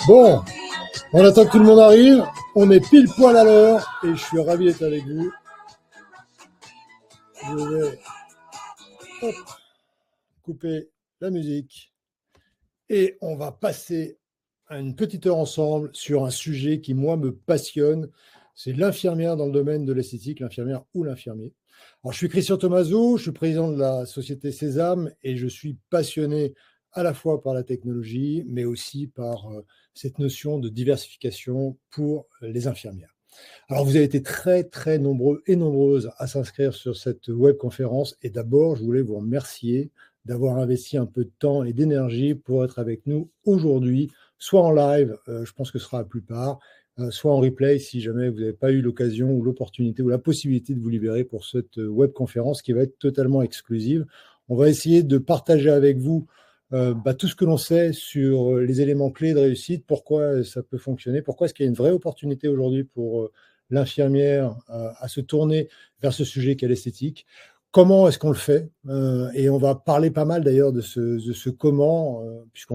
Bon, on attend que tout le monde arrive. On est pile poil à l'heure et je suis ravi d'être avec vous. Je vais couper la musique et on va passer à une petite heure ensemble sur un sujet qui, moi, me passionne. C'est l'infirmière dans le domaine de l'esthétique, l'infirmière ou l'infirmier. Alors, je suis Christian Thomazeau, je suis président de la société Sésame et je suis passionné à la fois par la technologie, mais aussi par cette notion de diversification pour les infirmières. Alors, vous avez été très, très nombreux et nombreuses à s'inscrire sur cette webconférence. Et d'abord, je voulais vous remercier d'avoir investi un peu de temps et d'énergie pour être avec nous aujourd'hui, soit en live, je pense que ce sera la plupart, soit en replay si jamais vous n'avez pas eu l'occasion ou l'opportunité ou la possibilité de vous libérer pour cette webconférence qui va être totalement exclusive. On va essayer de partager avec vous tout ce que l'on sait sur les éléments clés de réussite, pourquoi ça peut fonctionner, pourquoi est-ce qu'il y a une vraie opportunité aujourd'hui pour l'infirmière à se tourner vers ce sujet qu'est l'esthétique. Comment est-ce qu'on le fait et on va parler pas mal d'ailleurs de ce comment, je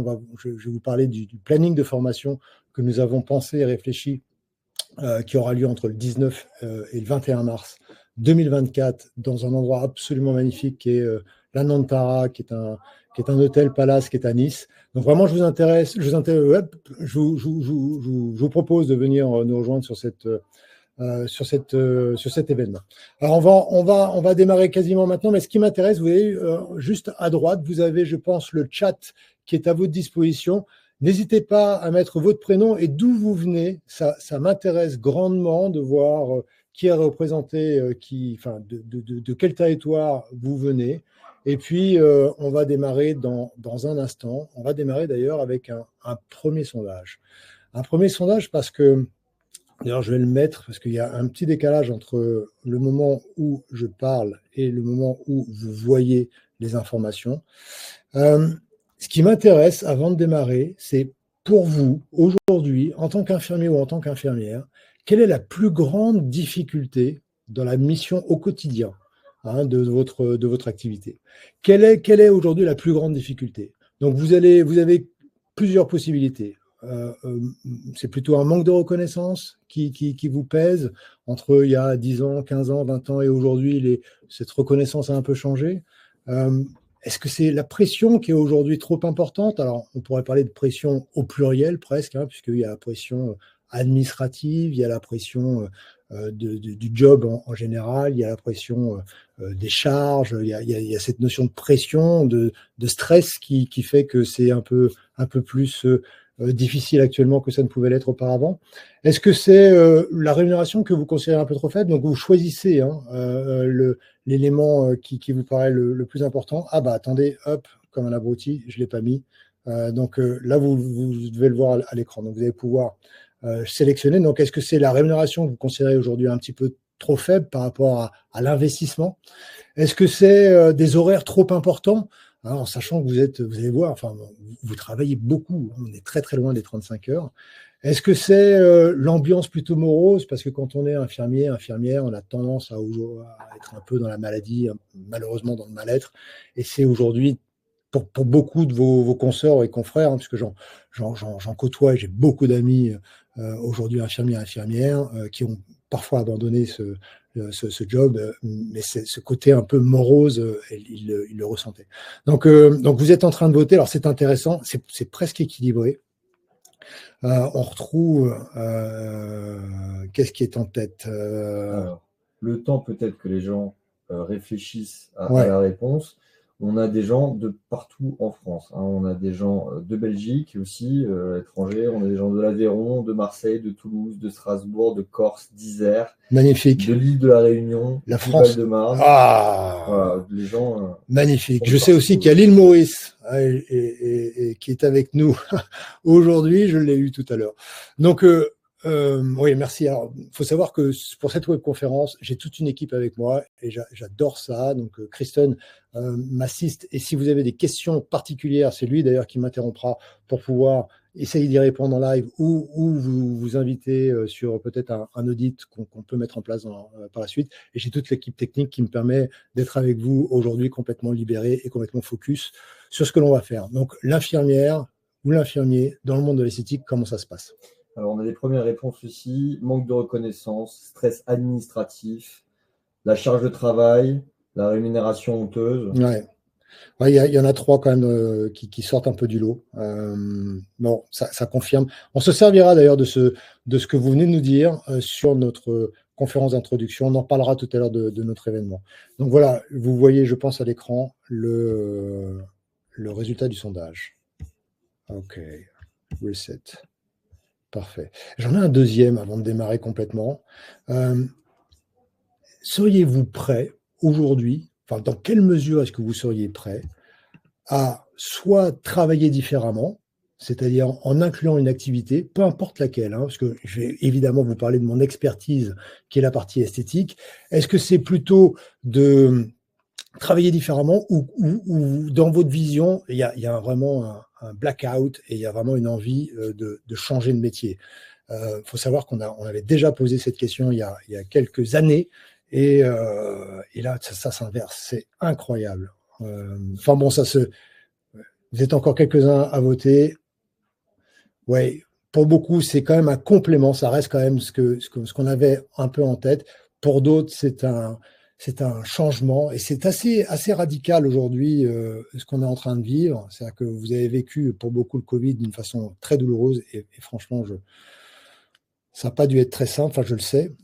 vais vous parler du planning de formation que nous avons pensé et réfléchi, qui aura lieu entre le 19 et le 21 mars 2024 dans un endroit absolument magnifique qui est l'Anantara, qui est un hôtel palace qui est à Nice. Donc vraiment, je vous propose de venir nous rejoindre sur cet événement. Alors on va démarrer quasiment maintenant, mais ce qui m'intéresse, vous voyez, juste à droite, vous avez, je pense, le chat qui est à votre disposition. N'hésitez pas à mettre votre prénom et d'où vous venez. Ça m'intéresse grandement de voir qui est représenté, de quel territoire vous venez. Et puis, on va démarrer dans un instant. On va démarrer d'ailleurs avec un premier sondage. Un premier sondage parce que, d'ailleurs, je vais le mettre parce qu'il y a un petit décalage entre le moment où je parle et le moment où vous voyez les informations. Ce qui m'intéresse avant de démarrer, c'est pour vous, aujourd'hui, en tant qu'infirmier ou en tant qu'infirmière, quelle est la plus grande difficulté dans la mission au quotidien de votre activité? Quelle est aujourd'hui la plus grande difficulté? Donc, vous avez plusieurs possibilités. C'est plutôt un manque de reconnaissance qui vous pèse entre il y a 10 ans, 15 ans, 20 ans et aujourd'hui, cette reconnaissance a un peu changé. Est-ce que c'est la pression qui est aujourd'hui trop importante? Alors, on pourrait parler de pression au pluriel presque, puisqu'il y a la pression administrative, il y a la pression du job en général, il y a la pression des charges, il y a cette notion de pression, de stress qui fait que c'est un peu plus difficile actuellement que ça ne pouvait l'être auparavant. Est-ce que c'est la rémunération que vous considérez un peu trop faible? Donc vous choisissez l'élément qui vous paraît le plus important. Ah bah attendez, hop, comme un abruti, je ne l'ai pas mis. Donc là, vous devez le voir à l'écran. Donc vous allez pouvoir sélectionner. Donc est-ce que c'est la rémunération que vous considérez aujourd'hui un petit peu trop faible par rapport à l'investissement? Est-ce que c'est des horaires trop importants? En sachant que vous allez voir, vous travaillez beaucoup, on est très très loin des 35 heures. Est-ce que c'est l'ambiance plutôt morose? Parce que quand on est infirmier, infirmière, on a tendance à être un peu dans la maladie, malheureusement dans le mal-être. Et c'est aujourd'hui, pour beaucoup de vos consoeurs et confrères, puisque j'en côtoie et j'ai beaucoup d'amis aujourd'hui infirmières, qui ont parfois abandonné ce job, mais c'est ce côté un peu morose, il le ressentait. Donc vous êtes en train de voter, alors c'est intéressant, c'est presque équilibré. On retrouve, qu'est-ce qui est en tête? Alors, le temps peut-être que les gens réfléchissent à la réponse. On a des gens de partout en France. On a des gens de Belgique aussi, étrangers. On a des gens de l'Aveyron, de Marseille, de Toulouse, de Strasbourg, de Corse, d'Isère. Magnifique. De l'île de la Réunion, la du France. Val-de-Marne. Ah, voilà, les gens. Magnifique. Je sais aussi qu'il y a l'île Maurice et qui est avec nous aujourd'hui. Je l'ai eu tout à l'heure. Donc, oui, merci. Alors, il faut savoir que pour cette webconférence, j'ai toute une équipe avec moi et j'adore ça. Donc, Kristen m'assiste. Et si vous avez des questions particulières, c'est lui d'ailleurs qui m'interrompra pour pouvoir essayez d'y répondre en live ou vous inviter sur peut-être un audit qu'on peut mettre en place par la suite. Et j'ai toute l'équipe technique qui me permet d'être avec vous aujourd'hui complètement libéré et complètement focus sur ce que l'on va faire. Donc, l'infirmière ou l'infirmier dans le monde de l'esthétique, comment ça se passe? Alors, on a des premières réponses aussi. Manque de reconnaissance, stress administratif, la charge de travail, la rémunération honteuse. Ouais. Il y en a 3 quand même qui sortent un peu du lot. Bon, ça confirme. On se servira d'ailleurs de ce que vous venez de nous dire sur notre conférence d'introduction. On en parlera tout à l'heure de notre événement. Donc voilà, vous voyez, je pense, à l'écran le résultat du sondage. OK, reset. Parfait. J'en ai un deuxième avant de démarrer complètement. Seriez-vous prêt aujourd'hui, enfin, dans quelle mesure est-ce que vous seriez prêt à soit travailler différemment, c'est-à-dire en incluant une activité, peu importe laquelle, parce que je vais évidemment vous parler de mon expertise qui est la partie esthétique. Est-ce que c'est plutôt de travailler différemment ou dans votre vision, il y a vraiment un blackout et il y a vraiment une envie de changer de métier? Faut savoir on avait déjà posé cette question il y a quelques années et là, ça s'inverse. C'est incroyable. Enfin bon, vous êtes encore quelques-uns à voter. Ouais, pour beaucoup, c'est quand même un complément. Ça reste quand même ce qu'on avait un peu en tête. Pour d'autres, c'est un changement et c'est assez radical aujourd'hui ce qu'on est en train de vivre. C'est-à-dire que vous avez vécu pour beaucoup le Covid d'une façon très douloureuse et franchement, ça n'a pas dû être très simple, enfin je le sais.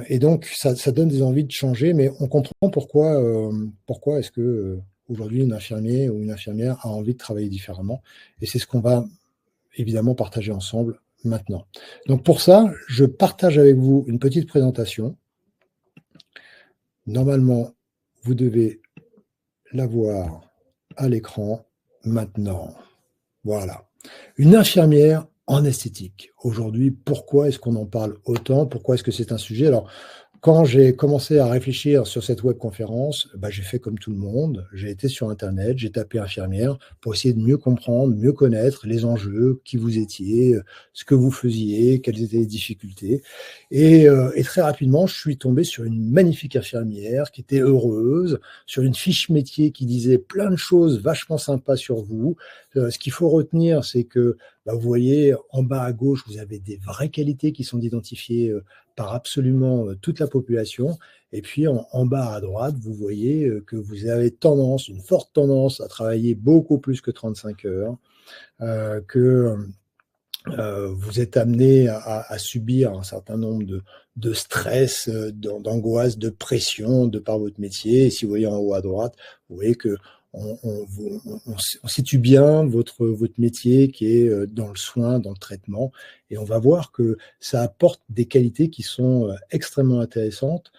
Et donc, ça donne des envies de changer, mais on comprend pourquoi est-ce que aujourd'hui un infirmier ou une infirmière a envie de travailler différemment. Et c'est ce qu'on va évidemment partager ensemble maintenant. Donc pour ça, je partage avec vous une petite présentation. Normalement, vous devez la voir à l'écran maintenant. Voilà. Une infirmière en esthétique. Aujourd'hui, pourquoi est-ce qu'on en parle autant? Pourquoi est-ce que c'est un sujet? Alors, quand j'ai commencé à réfléchir sur cette webconférence, j'ai fait comme tout le monde. J'ai été sur Internet, j'ai tapé infirmière pour essayer de mieux comprendre, mieux connaître les enjeux, qui vous étiez, ce que vous faisiez, quelles étaient les difficultés. Et très rapidement, je suis tombé sur une magnifique infirmière qui était heureuse, sur une fiche métier qui disait plein de choses vachement sympas sur vous. Ce qu'il faut retenir, c'est que vous voyez en bas à gauche, vous avez des vraies qualités qui sont identifiées par absolument toute la population. Et puis en bas à droite, vous voyez que vous avez une forte tendance à travailler beaucoup plus que 35 heures, que vous êtes amené à subir un certain nombre de stress, d'angoisse, de pression de par votre métier. Et si vous voyez en haut à droite, vous voyez que on situe bien votre métier qui est dans le soin, dans le traitement, et on va voir que ça apporte des qualités qui sont extrêmement intéressantes,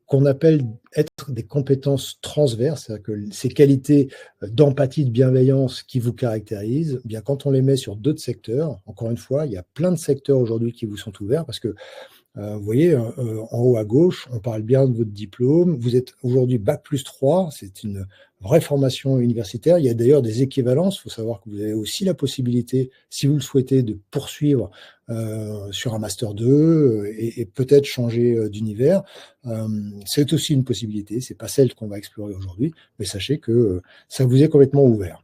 qu'on appelle être des compétences transverses, c'est-à-dire que ces qualités d'empathie, de bienveillance qui vous caractérisent, bien quand on les met sur d'autres secteurs, encore une fois, il y a plein de secteurs aujourd'hui qui vous sont ouverts parce que vous voyez, en haut à gauche, on parle bien de votre diplôme. Vous êtes aujourd'hui Bac+3, c'est une vraie formation universitaire. Il y a d'ailleurs des équivalences. Il faut savoir que vous avez aussi la possibilité, si vous le souhaitez, de poursuivre sur un Master 2 et peut-être changer d'univers. C'est aussi une possibilité. C'est pas celle qu'on va explorer aujourd'hui, mais sachez que ça vous est complètement ouvert.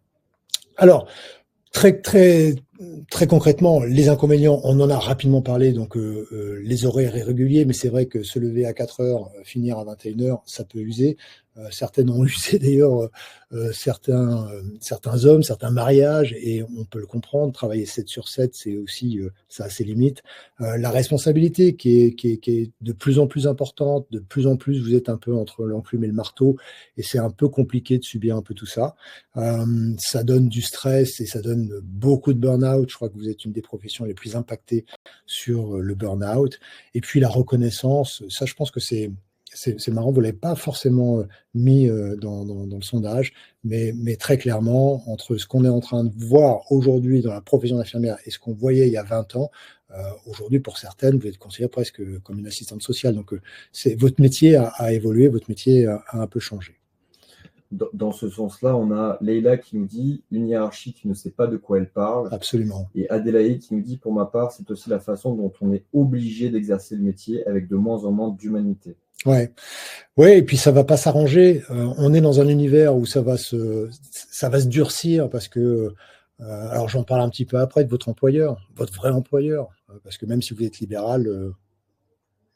Alors, très concrètement, les inconvénients, on en a rapidement parlé, donc les horaires irréguliers, mais c'est vrai que se lever à 4 heures, finir à 21 heures, ça peut user. Certaines ont usé d'ailleurs certains hommes, certains mariages, et on peut le comprendre, travailler 7 sur 7, c'est aussi, ça a ses limites. La responsabilité qui est de plus en plus importante, de plus en plus vous êtes un peu entre l'enclume et le marteau, et c'est un peu compliqué de subir un peu tout ça. Ça donne du stress et ça donne beaucoup de burn-out. Je crois que vous êtes une des professions les plus impactées sur le burn-out. Et puis la reconnaissance, ça je pense que c'est marrant, vous ne l'avez pas forcément mis dans le sondage, mais très clairement, entre ce qu'on est en train de voir aujourd'hui dans la profession d'infirmière et ce qu'on voyait il y a 20 ans, aujourd'hui, pour certaines, vous êtes considérée presque comme une assistante sociale. Donc, votre métier a évolué, votre métier a un peu changé. dans ce sens-là, on a Leïla qui nous dit une hiérarchie qui ne sait pas de quoi elle parle. Absolument. Et Adélaïde qui nous dit, pour ma part, c'est aussi la façon dont on est obligé d'exercer le métier avec de moins en moins d'humanité. Ouais. Ouais, et puis ça va pas s'arranger. On est dans un univers où ça va se durcir parce que, alors j'en parle un petit peu après de votre employeur, votre vrai employeur, parce que même si vous êtes libéral,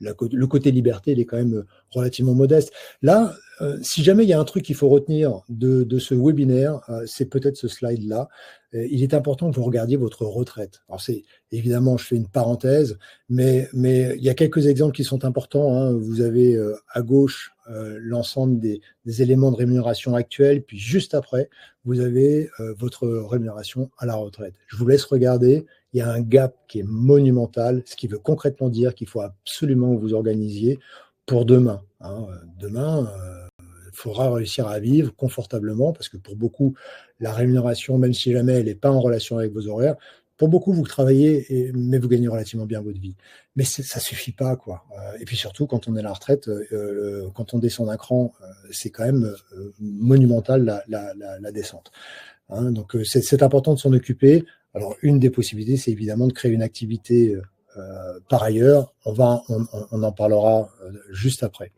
le côté liberté, il est quand même relativement modeste. Là, si jamais il y a un truc qu'il faut retenir de ce webinaire, c'est peut-être ce slide-là. Il est important que vous regardiez votre retraite. Alors c'est évidemment, je fais une parenthèse, mais il y a quelques exemples qui sont importants, hein. Vous avez à gauche l'ensemble des éléments de rémunération actuels, puis juste après, vous avez votre rémunération à la retraite. Je vous laisse regarder. Il y a un gap qui est monumental, ce qui veut concrètement dire qu'il faut absolument que vous organisiez pour demain. Hein. Demain, il faudra réussir à vivre confortablement, parce que pour beaucoup, la rémunération, même si jamais elle n'est pas en relation avec vos horaires, pour beaucoup, vous travaillez, mais vous gagnez relativement bien votre vie. Mais ça suffit pas, quoi. Et puis surtout, quand on est à la retraite, quand on descend d'un cran, c'est quand même monumental la descente. Hein. Donc c'est important de s'en occuper. Alors, une des possibilités, c'est évidemment de créer une activité par ailleurs. On en parlera juste après.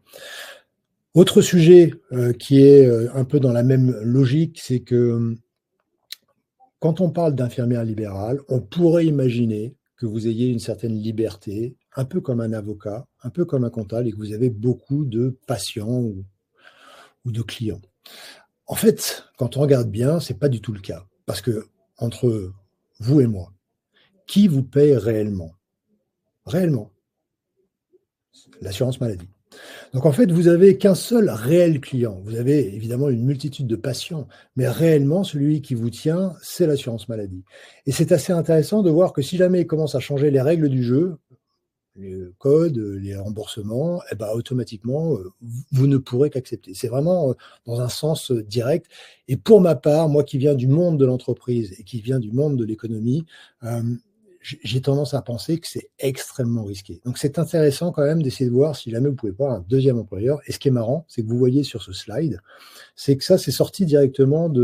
Autre sujet qui est un peu dans la même logique, c'est que quand on parle d'infirmière libérale, on pourrait imaginer que vous ayez une certaine liberté, un peu comme un avocat, un peu comme un comptable, et que vous avez beaucoup de patients ou de clients. En fait, quand on regarde bien, c'est pas du tout le cas. Parce que entre vous et moi, qui vous paye réellement? Réellement, l'assurance maladie. Donc en fait, vous n'avez qu'un seul réel client. Vous avez évidemment une multitude de patients, mais réellement, celui qui vous tient, c'est l'assurance maladie. Et c'est assez intéressant de voir que si jamais il commence à changer les règles du jeu, les codes, les remboursements, eh ben, automatiquement, vous ne pourrez qu'accepter. C'est vraiment dans un sens direct. Et pour ma part, moi qui viens du monde de l'entreprise et qui viens du monde de l'économie, j'ai tendance à penser que c'est extrêmement risqué. Donc c'est intéressant quand même d'essayer de voir si jamais vous pouvez pas avoir un deuxième employeur. Et ce qui est marrant, c'est que vous voyez sur ce slide, c'est que ça, c'est sorti directement sur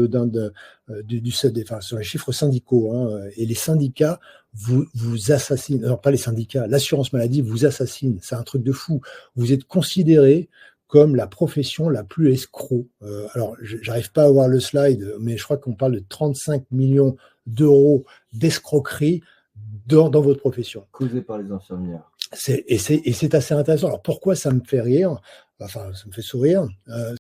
les chiffres syndicaux. Hein, et les syndicats vous assassinent. Non, pas les syndicats, l'assurance maladie vous assassine. C'est un truc de fou. Vous êtes considéré comme la profession la plus escroc. Alors, j'arrive pas à voir le slide, mais je crois qu'on parle de 35 millions d'euros d'escroquerie dans votre profession. Causé par les infirmières. Et c'est assez intéressant. Alors pourquoi ça me fait rire? Enfin, ça me fait sourire.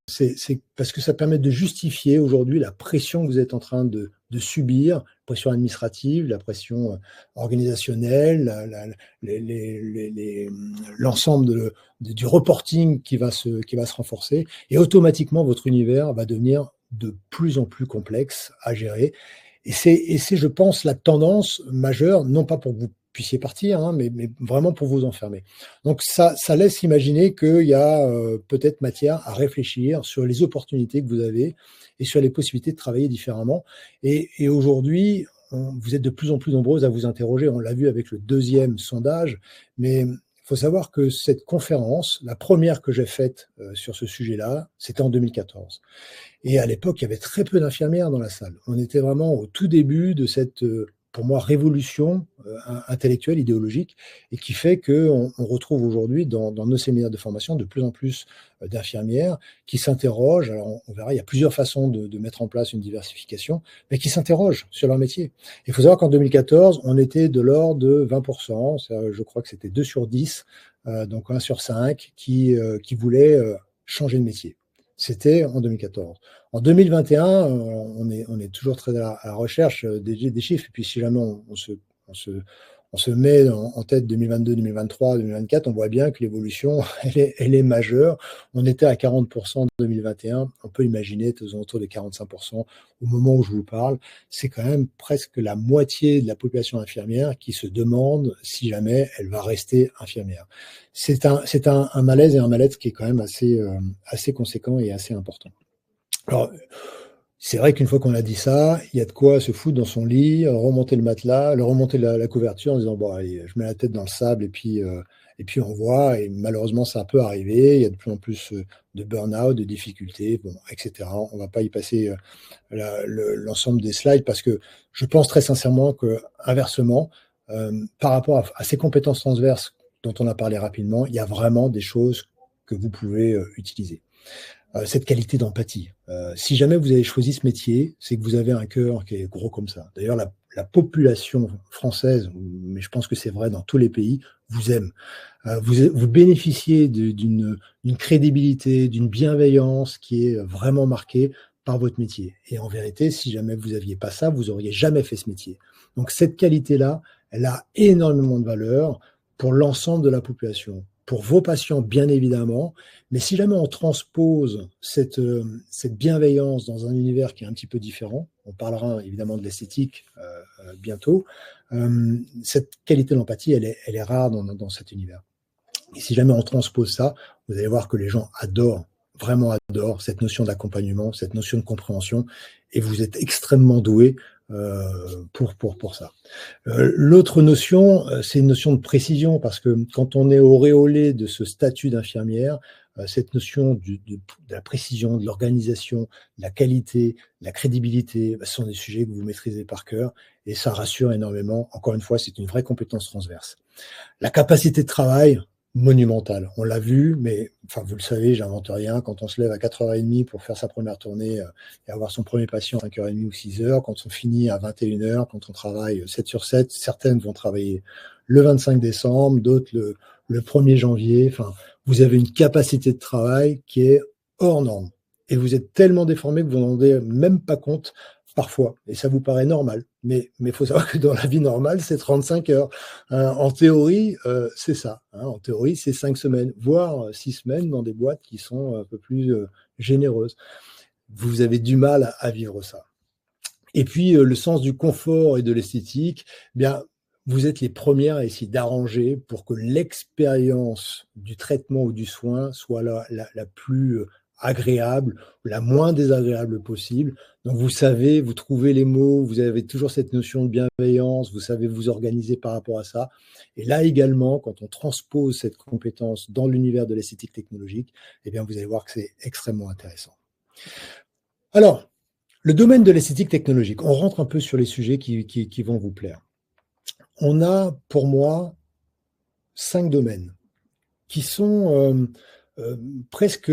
C'est parce que ça permet de justifier aujourd'hui la pression que vous êtes en train de subir, la pression administrative, la pression organisationnelle, l'ensemble du reporting qui va se renforcer. Et automatiquement, votre univers va devenir de plus en plus complexe à gérer. Et c'est, je pense, la tendance majeure, non pas pour que vous puissiez partir, hein, mais vraiment pour vous enfermer. Donc ça laisse imaginer qu'il y a peut-être matière à réfléchir sur les opportunités que vous avez et sur les possibilités de travailler différemment. Et aujourd'hui, vous êtes de plus en plus nombreuses à vous interroger. On l'a vu avec le deuxième sondage, mais il faut savoir que cette conférence, la première que j'ai faite sur ce sujet-là, c'était en 2014. Et à l'époque, il y avait très peu d'infirmières dans la salle. On était vraiment au tout début de cette, pour moi, révolution intellectuelle, idéologique, et qui fait qu'on retrouve aujourd'hui dans nos séminaires de formation de plus en plus d'infirmières qui s'interrogent. Alors, on verra, il y a plusieurs façons de mettre en place une diversification, mais qui s'interrogent sur leur métier. Il faut savoir qu'en 2014, on était de l'ordre de 20%, je crois que c'était 2 sur 10, donc 1 sur 5, qui voulaient changer de métier. C'était en 2014. En 2021, on est toujours très à la recherche des chiffres. Et puis, si jamais on se met en tête 2022, 2023, 2024, on voit bien que l'évolution, elle est majeure. On était à 40% en 2021. On peut imaginer aux alentours de 45% au moment où je vous parle. C'est quand même presque la moitié de la population infirmière qui se demande si jamais elle va rester infirmière. C'est un malaise et un mal-être qui est quand même assez conséquent et assez important. Alors, c'est vrai qu'une fois qu'on a dit ça, il y a de quoi se foutre dans son lit, remonter le matelas, remonter la couverture en disant bon allez, je mets la tête dans le sable et puis Et puis on voit, et malheureusement ça peut arriver, il y a de plus en plus de burn-out, de difficultés, bon, etc. On ne va pas y passer l'ensemble des slides parce que je pense très sincèrement que, inversement, par rapport à ces compétences transverses dont on a parlé rapidement, il y a vraiment des choses que vous pouvez utiliser. Cette qualité d'empathie. Si jamais vous avez choisi ce métier, c'est que vous avez un cœur qui est gros comme ça. D'ailleurs, la population française, mais je pense que c'est vrai dans tous les pays, vous aime. Vous bénéficiez d'une crédibilité, d'une bienveillance qui est vraiment marquée par votre métier. Et en vérité, si jamais vous n'aviez pas ça, vous n'auriez jamais fait ce métier. Donc cette qualité-là, elle a énormément de valeur pour l'ensemble de la population. Pour vos patients, bien évidemment, mais si jamais on transpose cette bienveillance dans un univers qui est un petit peu différent, on parlera évidemment de l'esthétique bientôt, cette qualité d'empathie, elle est rare dans cet univers. Et si jamais on transpose ça, vous allez voir que les gens adorent, vraiment adorent cette notion d'accompagnement, cette notion de compréhension, et vous êtes extrêmement doué pour ça. L'autre notion, c'est une notion de précision, parce que quand on est auréolé de ce statut d'infirmière, cette notion de la précision, de l'organisation, de la qualité, de la crédibilité, ce sont des sujets que vous maîtrisez par cœur, et ça rassure énormément. Encore une fois, c'est une vraie compétence transverse. La capacité de travail, monumentale. On l'a vu, mais enfin, vous le savez, j'invente rien. Quand on se lève à 4h30 pour faire sa première tournée et avoir son premier patient à 5h30 ou 6h, quand on finit à 21h, quand on travaille 7/7, certaines vont travailler le 25 décembre, d'autres le 1er janvier. Enfin, vous avez une capacité de travail qui est hors norme. Et vous êtes tellement déformé que vous n'en rendez même pas compte parfois. Et ça vous paraît normal. Mais il faut savoir que dans la vie normale, c'est 35 heures. En théorie, c'est ça. En théorie, c'est 5 semaines, voire 6 semaines dans des boîtes qui sont un peu plus généreuses. Vous avez du mal à vivre ça. Et puis, le sens du confort et de l'esthétique, eh bien, vous êtes les premières à essayer d'arranger pour que l'expérience du traitement ou du soin soit la plus agréable, la moins désagréable possible. Donc, vous savez, vous trouvez les mots, vous avez toujours cette notion de bienveillance, vous savez vous organiser par rapport à ça. Et là également, quand on transpose cette compétence dans l'univers de l'esthétique technologique, eh bien, vous allez voir que c'est extrêmement intéressant. Alors, le domaine de l'esthétique technologique, on rentre un peu sur les sujets qui vont vous plaire. On a, pour moi, 5 domaines qui sont presque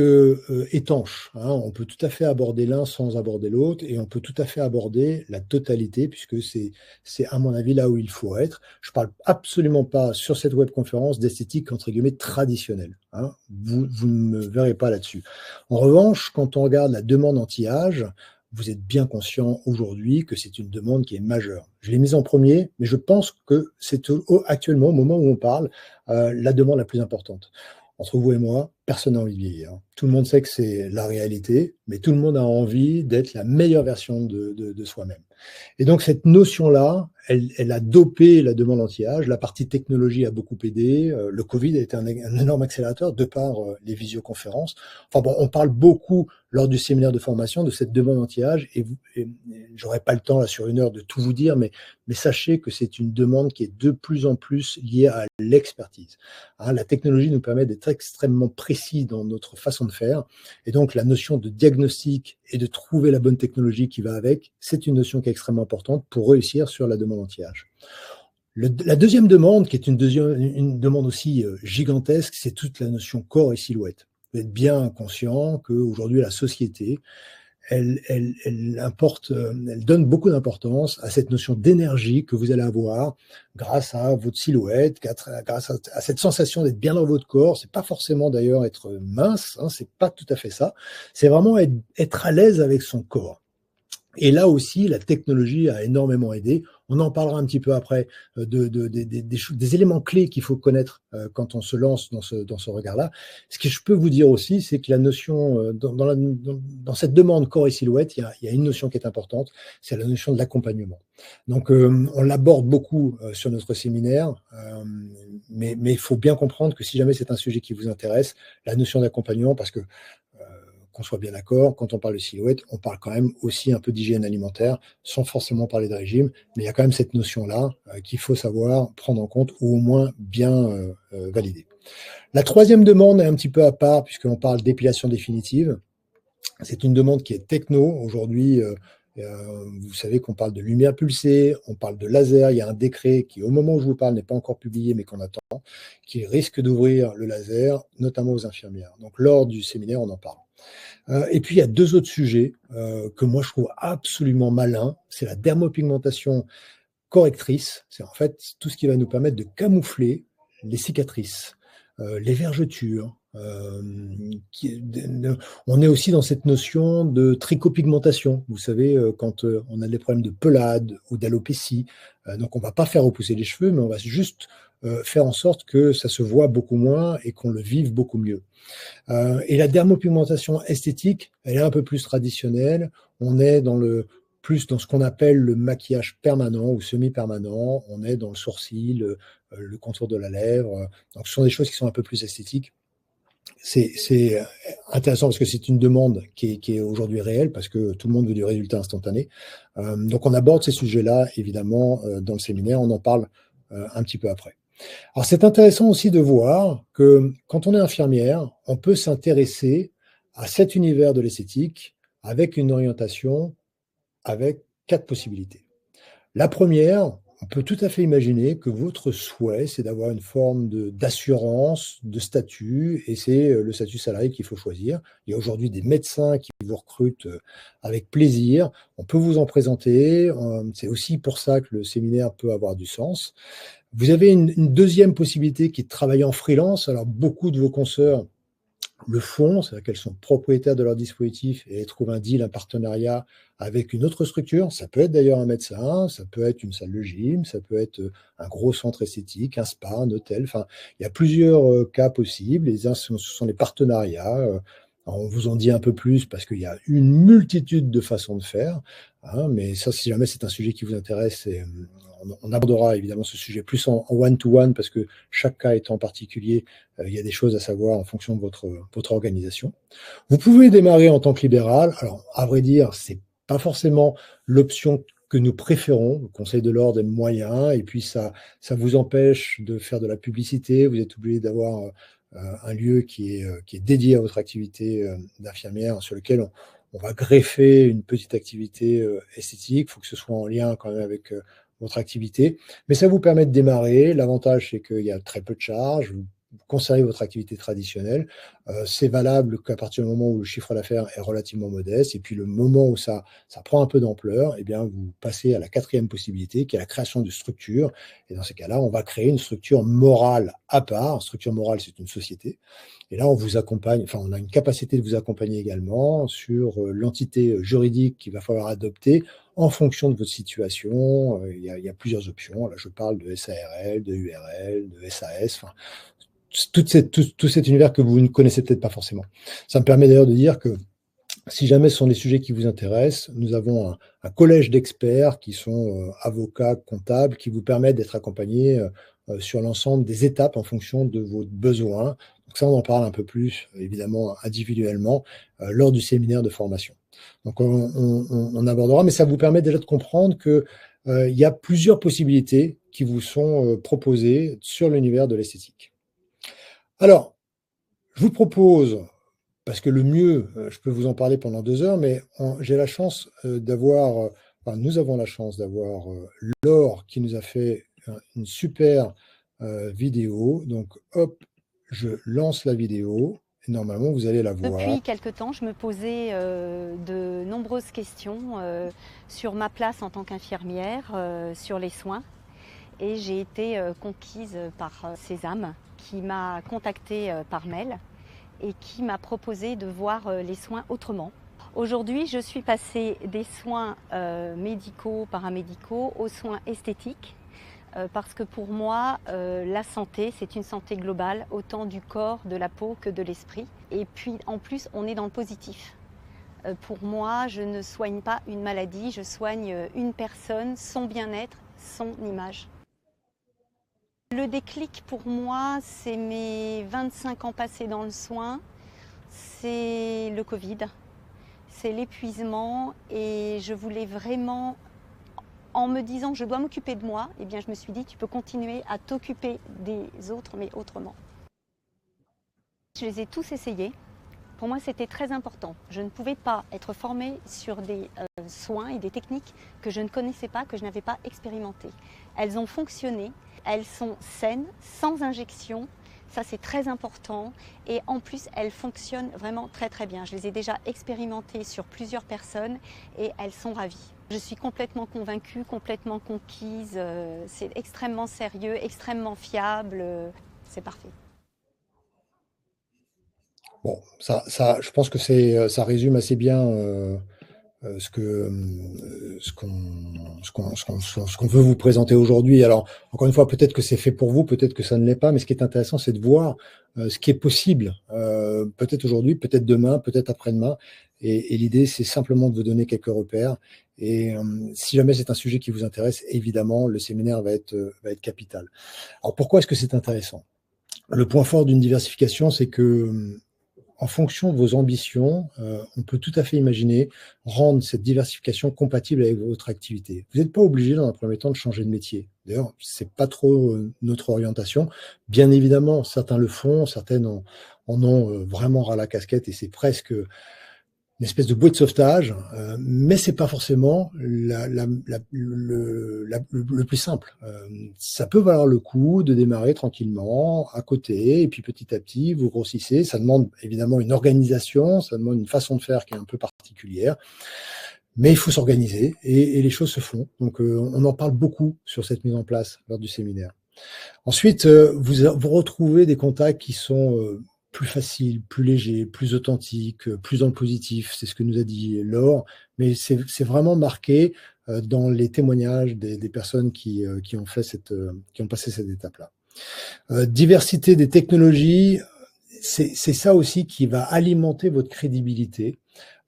étanches. On peut tout à fait aborder l'un sans aborder l'autre, et on peut tout à fait aborder la totalité, puisque c'est à mon avis là où il faut être. Je ne parle absolument pas sur cette webconférence d'esthétique entre guillemets traditionnelle. Vous ne me verrez pas là-dessus. En revanche, quand on regarde la demande anti-âge, vous êtes bien conscient aujourd'hui que c'est une demande qui est majeure. Je l'ai mise en premier, mais je pense que c'est actuellement, au moment où on parle, la demande la plus importante. Entre vous et moi, personne n'a envie de vieillir. Tout le monde sait que c'est la réalité, mais tout le monde a envie d'être la meilleure version de soi-même. Et donc, cette notion-là, elle a dopé la demande anti-âge. La partie technologie a beaucoup aidé. Le Covid a été un énorme accélérateur de par les visioconférences. Enfin bon, on parle beaucoup lors du séminaire de formation de cette demande anti-âge, et j'aurai pas le temps là sur une heure de tout vous dire, mais sachez que c'est une demande qui est de plus en plus liée à l'expertise. La technologie nous permet d'être extrêmement précis dans notre façon de faire, et donc la notion de diagnostic et de trouver la bonne technologie qui va avec, c'est une notion qui est extrêmement importante pour réussir sur la demande anti-âge. La deuxième demande, qui est une demande aussi gigantesque, c'est toute la notion corps et silhouette. Vous êtes bien conscient qu'aujourd'hui, la société, elle donne beaucoup d'importance à cette notion d'énergie que vous allez avoir grâce à votre silhouette, grâce à cette sensation d'être bien dans votre corps. C'est pas forcément d'ailleurs être mince, c'est pas tout à fait ça. C'est vraiment être à l'aise avec son corps. Et là aussi, la technologie a énormément aidé. On en parlera un petit peu après des éléments clés qu'il faut connaître quand on se lance dans ce regard-là. Ce que je peux vous dire aussi, c'est que la notion, dans cette demande corps et silhouette, il y a une notion qui est importante, c'est la notion de l'accompagnement. Donc, on l'aborde beaucoup sur notre séminaire, mais il faut bien comprendre que si jamais c'est un sujet qui vous intéresse, la notion d'accompagnement, parce que qu'on soit bien d'accord, quand on parle de silhouette, on parle quand même aussi un peu d'hygiène alimentaire, sans forcément parler de régime, mais il y a quand même cette notion-là qu'il faut savoir prendre en compte ou au moins bien valider. La troisième demande est un petit peu à part, puisqu'on parle d'épilation définitive. C'est une demande qui est techno. Aujourd'hui, vous savez qu'on parle de lumière pulsée, on parle de laser. Il y a un décret qui, au moment où je vous parle, n'est pas encore publié, mais qu'on attend, qui risque d'ouvrir le laser, notamment aux infirmières. Donc, lors du séminaire, on en parle. Et puis, il y a deux autres sujets que moi, je trouve absolument malins. C'est la dermopigmentation correctrice. C'est en fait tout ce qui va nous permettre de camoufler les cicatrices, les vergetures. On est aussi dans cette notion de trichopigmentation. Vous savez, quand on a des problèmes de pelade ou d'alopécie, donc on ne va pas faire repousser les cheveux, mais on va juste faire en sorte que ça se voit beaucoup moins et qu'on le vive beaucoup mieux. Et la dermopigmentation esthétique, elle est un peu plus traditionnelle. On est plus dans ce qu'on appelle le maquillage permanent ou semi-permanent. On est dans le sourcil, le contour de la lèvre. Donc, ce sont des choses qui sont un peu plus esthétiques. C'est intéressant parce que c'est une demande qui est aujourd'hui réelle parce que tout le monde veut du résultat instantané. Donc, on aborde ces sujets-là, évidemment, dans le séminaire. On en parle un petit peu après. Alors, c'est intéressant aussi de voir que quand on est infirmière, on peut s'intéresser à cet univers de l'esthétique avec une orientation, avec 4 possibilités. La première, on peut tout à fait imaginer que votre souhait, c'est d'avoir une forme d'assurance, de statut, et c'est le statut salarié qu'il faut choisir. Il y a aujourd'hui des médecins qui vous recrutent avec plaisir. On peut vous en présenter. C'est aussi pour ça que le séminaire peut avoir du sens. Vous avez une deuxième possibilité qui est de travailler en freelance. Alors, beaucoup de vos consoeurs le font, c'est-à-dire qu'elles sont propriétaires de leur dispositif et trouvent un deal, un partenariat avec une autre structure. Ça peut être d'ailleurs un médecin, ça peut être une salle de gym, ça peut être un gros centre esthétique, un spa, un hôtel. Enfin, il y a plusieurs cas possibles. Les uns, ce sont les partenariats. On vous en dit un peu plus parce qu'il y a une multitude de façons de faire. Mais ça, si jamais c'est un sujet qui vous intéresse, on abordera évidemment ce sujet plus en one-to-one parce que chaque cas étant particulier, il y a des choses à savoir en fonction de votre organisation. Vous pouvez démarrer en tant que libéral. Alors, à vrai dire, c'est pas forcément l'option que nous préférons. Le Conseil de l'ordre est moyen et puis ça vous empêche de faire de la publicité. Vous êtes obligé d'avoir un lieu qui est dédié à votre activité d'infirmière sur lequel on va greffer une petite activité esthétique. Il faut que ce soit en lien quand même avec votre activité. Mais ça vous permet de démarrer. L'avantage, c'est qu'il y a très peu de charges. Vous conservez votre activité traditionnelle. C'est valable qu'à partir du moment où le chiffre d'affaires est relativement modeste. Et puis le moment où ça prend un peu d'ampleur, eh bien, vous passez à la quatrième possibilité, qui est la création de structures. Et dans ces cas-là, on va créer une structure morale à part. Une structure morale, c'est une société. Et là, on vous accompagne, enfin, on a une capacité de vous accompagner également sur l'entité juridique qu'il va falloir adopter en fonction de votre situation. Il y a plusieurs options. Là, je parle de SARL, de URL, de SAS, enfin, tout cet univers que vous ne connaissez peut-être pas forcément. Ça me permet d'ailleurs de dire que si jamais ce sont des sujets qui vous intéressent, nous avons un collège d'experts qui sont avocats, comptables, qui vous permettent d'être accompagnés sur l'ensemble des étapes en fonction de vos besoins. Donc ça, on en parle un peu plus, évidemment, individuellement, lors du séminaire de formation. Donc on abordera, mais ça vous permet déjà de comprendre que il y a plusieurs possibilités qui vous sont proposées sur l'univers de l'esthétique. Alors, je vous propose, parce que le mieux, je peux vous en parler pendant 2 heures, mais j'ai la chance d'avoir, enfin, nous avons la chance d'avoir Laure qui nous a fait une super vidéo. Donc, hop, je lance la vidéo. Et normalement, vous allez la voir. Depuis quelque temps, je me posais de nombreuses questions sur ma place en tant qu'infirmière, sur les soins. Et j'ai été conquise par Sésame, qui m'a contactée par mail et qui m'a proposé de voir les soins autrement. Aujourd'hui, je suis passée des soins médicaux, paramédicaux, aux soins esthétiques. Parce que pour moi, la santé, c'est une santé globale, autant du corps, de la peau que de l'esprit. Et puis, en plus, on est dans le positif. Pour moi, je ne soigne pas une maladie, je soigne une personne, son bien-être, son image. Le déclic pour moi, c'est mes 25 ans passés dans le soin, c'est le Covid, c'est l'épuisement et je voulais vraiment, en me disant je dois m'occuper de moi, eh bien je me suis dit tu peux continuer à t'occuper des autres mais autrement. Je les ai tous essayés. Pour moi, c'était très important. Je ne pouvais pas être formée sur des soins et des techniques que je ne connaissais pas, que je n'avais pas expérimentées. Elles ont fonctionné, elles sont saines, sans injection. Ça, c'est très important. Et en plus, elles fonctionnent vraiment très très bien. Je les ai déjà expérimentées sur plusieurs personnes et elles sont ravies. Je suis complètement convaincue, complètement conquise. C'est extrêmement sérieux, extrêmement fiable. C'est parfait. Bon, je pense que ça résume assez bien ce qu'on veut vous présenter aujourd'hui. Alors, encore une fois, peut-être que c'est fait pour vous, peut-être que ça ne l'est pas, mais ce qui est intéressant, c'est de voir ce qui est possible, peut-être aujourd'hui, peut-être demain, peut-être après-demain. Et l'idée, c'est simplement de vous donner quelques repères. Et si jamais c'est un sujet qui vous intéresse, évidemment, le séminaire va être capital. Alors, pourquoi est-ce que c'est intéressant? Le point fort d'une diversification, c'est que en fonction de vos ambitions, on peut tout à fait imaginer rendre cette diversification compatible avec votre activité. Vous n'êtes pas obligé, dans un premier temps, de changer de métier. D'ailleurs, c'est pas trop notre orientation. Bien évidemment, certains le font, certaines en ont vraiment ras la casquette et c'est presque une espèce de bouée de sauvetage, mais c'est pas forcément le plus simple. Ça peut valoir le coup de démarrer tranquillement à côté, et puis petit à petit, vous grossissez. Ça demande évidemment une organisation, ça demande une façon de faire qui est un peu particulière, mais il faut s'organiser, et les choses se font. Donc, on en parle beaucoup sur cette mise en place lors du séminaire. Ensuite, vous retrouvez des contacts qui sont plus facile, plus léger, plus authentique, plus dans le positif, c'est ce que nous a dit Laure, mais c'est vraiment marqué dans les témoignages des personnes qui ont passé cette étape-là. Diversité des technologies, c'est ça aussi qui va alimenter votre crédibilité,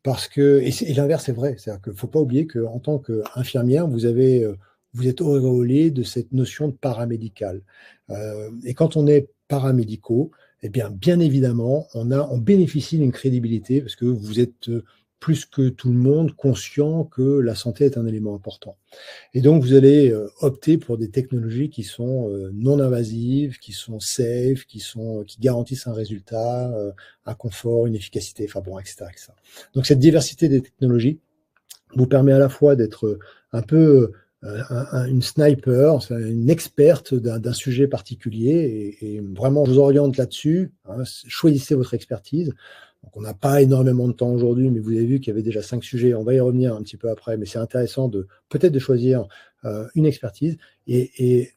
parce que, et l'inverse est vrai, c'est-à-dire qu'il ne faut pas oublier qu'en tant qu'infirmière, vous êtes auréolé de cette notion de paramédical. Et quand on est paramédicaux, eh bien évidemment, on bénéficie d'une crédibilité parce que vous êtes plus que tout le monde conscient que la santé est un élément important. Et donc, vous allez opter pour des technologies qui sont non invasives, qui sont safe, qui garantissent un résultat, un confort, une efficacité, enfin bon, etc., etc. Donc, cette diversité des technologies vous permet à la fois d'être un peu une sniper, une experte d'un sujet particulier, et vraiment, je vous oriente là-dessus. Hein, choisissez votre expertise. Donc, on n'a pas énormément de temps aujourd'hui, mais vous avez vu qu'il y avait déjà 5 sujets. On va y revenir un petit peu après, mais c'est intéressant peut-être de choisir une expertise et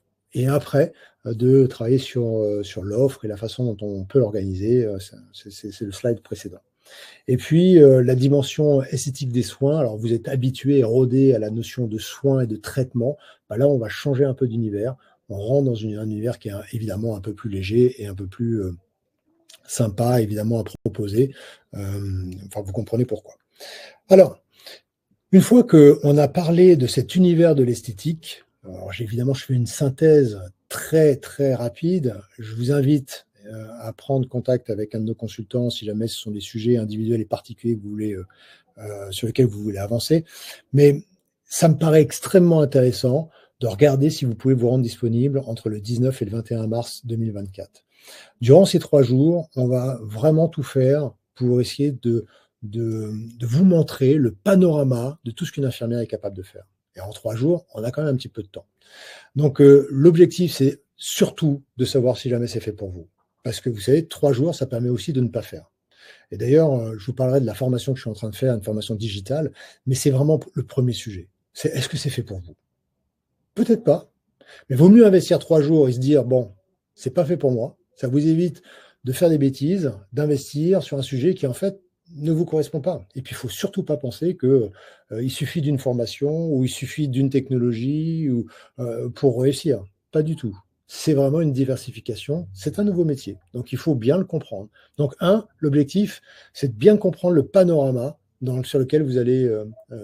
après de travailler sur l'offre et la façon dont on peut l'organiser. C'est le slide précédent. Et puis, la dimension esthétique des soins. Alors, vous êtes habitué et rodé à la notion de soins et de traitement. Bah là, on va changer un peu d'univers. On rentre dans un univers qui est évidemment un peu plus léger et un peu plus sympa, évidemment, à proposer. Enfin, vous comprenez pourquoi. Alors, une fois qu'on a parlé de cet univers de l'esthétique, alors évidemment, je fais une synthèse très, très rapide. Je vous invite à prendre contact avec un de nos consultants si jamais ce sont des sujets individuels et particuliers que vous voulez, sur lesquels vous voulez avancer. Mais ça me paraît extrêmement intéressant de regarder si vous pouvez vous rendre disponible entre le 19 et le 21 mars 2024. Durant ces 3 jours, on va vraiment tout faire pour essayer de vous montrer le panorama de tout ce qu'une infirmière est capable de faire. Et en 3 jours, on a quand même un petit peu de temps. Donc, l'objectif, c'est surtout de savoir si jamais c'est fait pour vous. Parce que vous savez, 3 jours, ça permet aussi de ne pas faire. Et d'ailleurs, je vous parlerai de la formation que je suis en train de faire, une formation digitale, mais c'est vraiment le premier sujet. C'est est-ce que c'est fait pour vous? Peut-être pas, mais vaut mieux investir 3 jours et se dire, bon, c'est pas fait pour moi. Ça vous évite de faire des bêtises, d'investir sur un sujet qui, en fait, ne vous correspond pas. Et puis, il ne faut surtout pas penser qu'il suffit d'une formation ou il suffit d'une technologie pour réussir. Pas du tout. C'est vraiment une diversification. C'est un nouveau métier. Donc, il faut bien le comprendre. Donc, l'objectif, c'est de bien comprendre le panorama sur lequel vous allez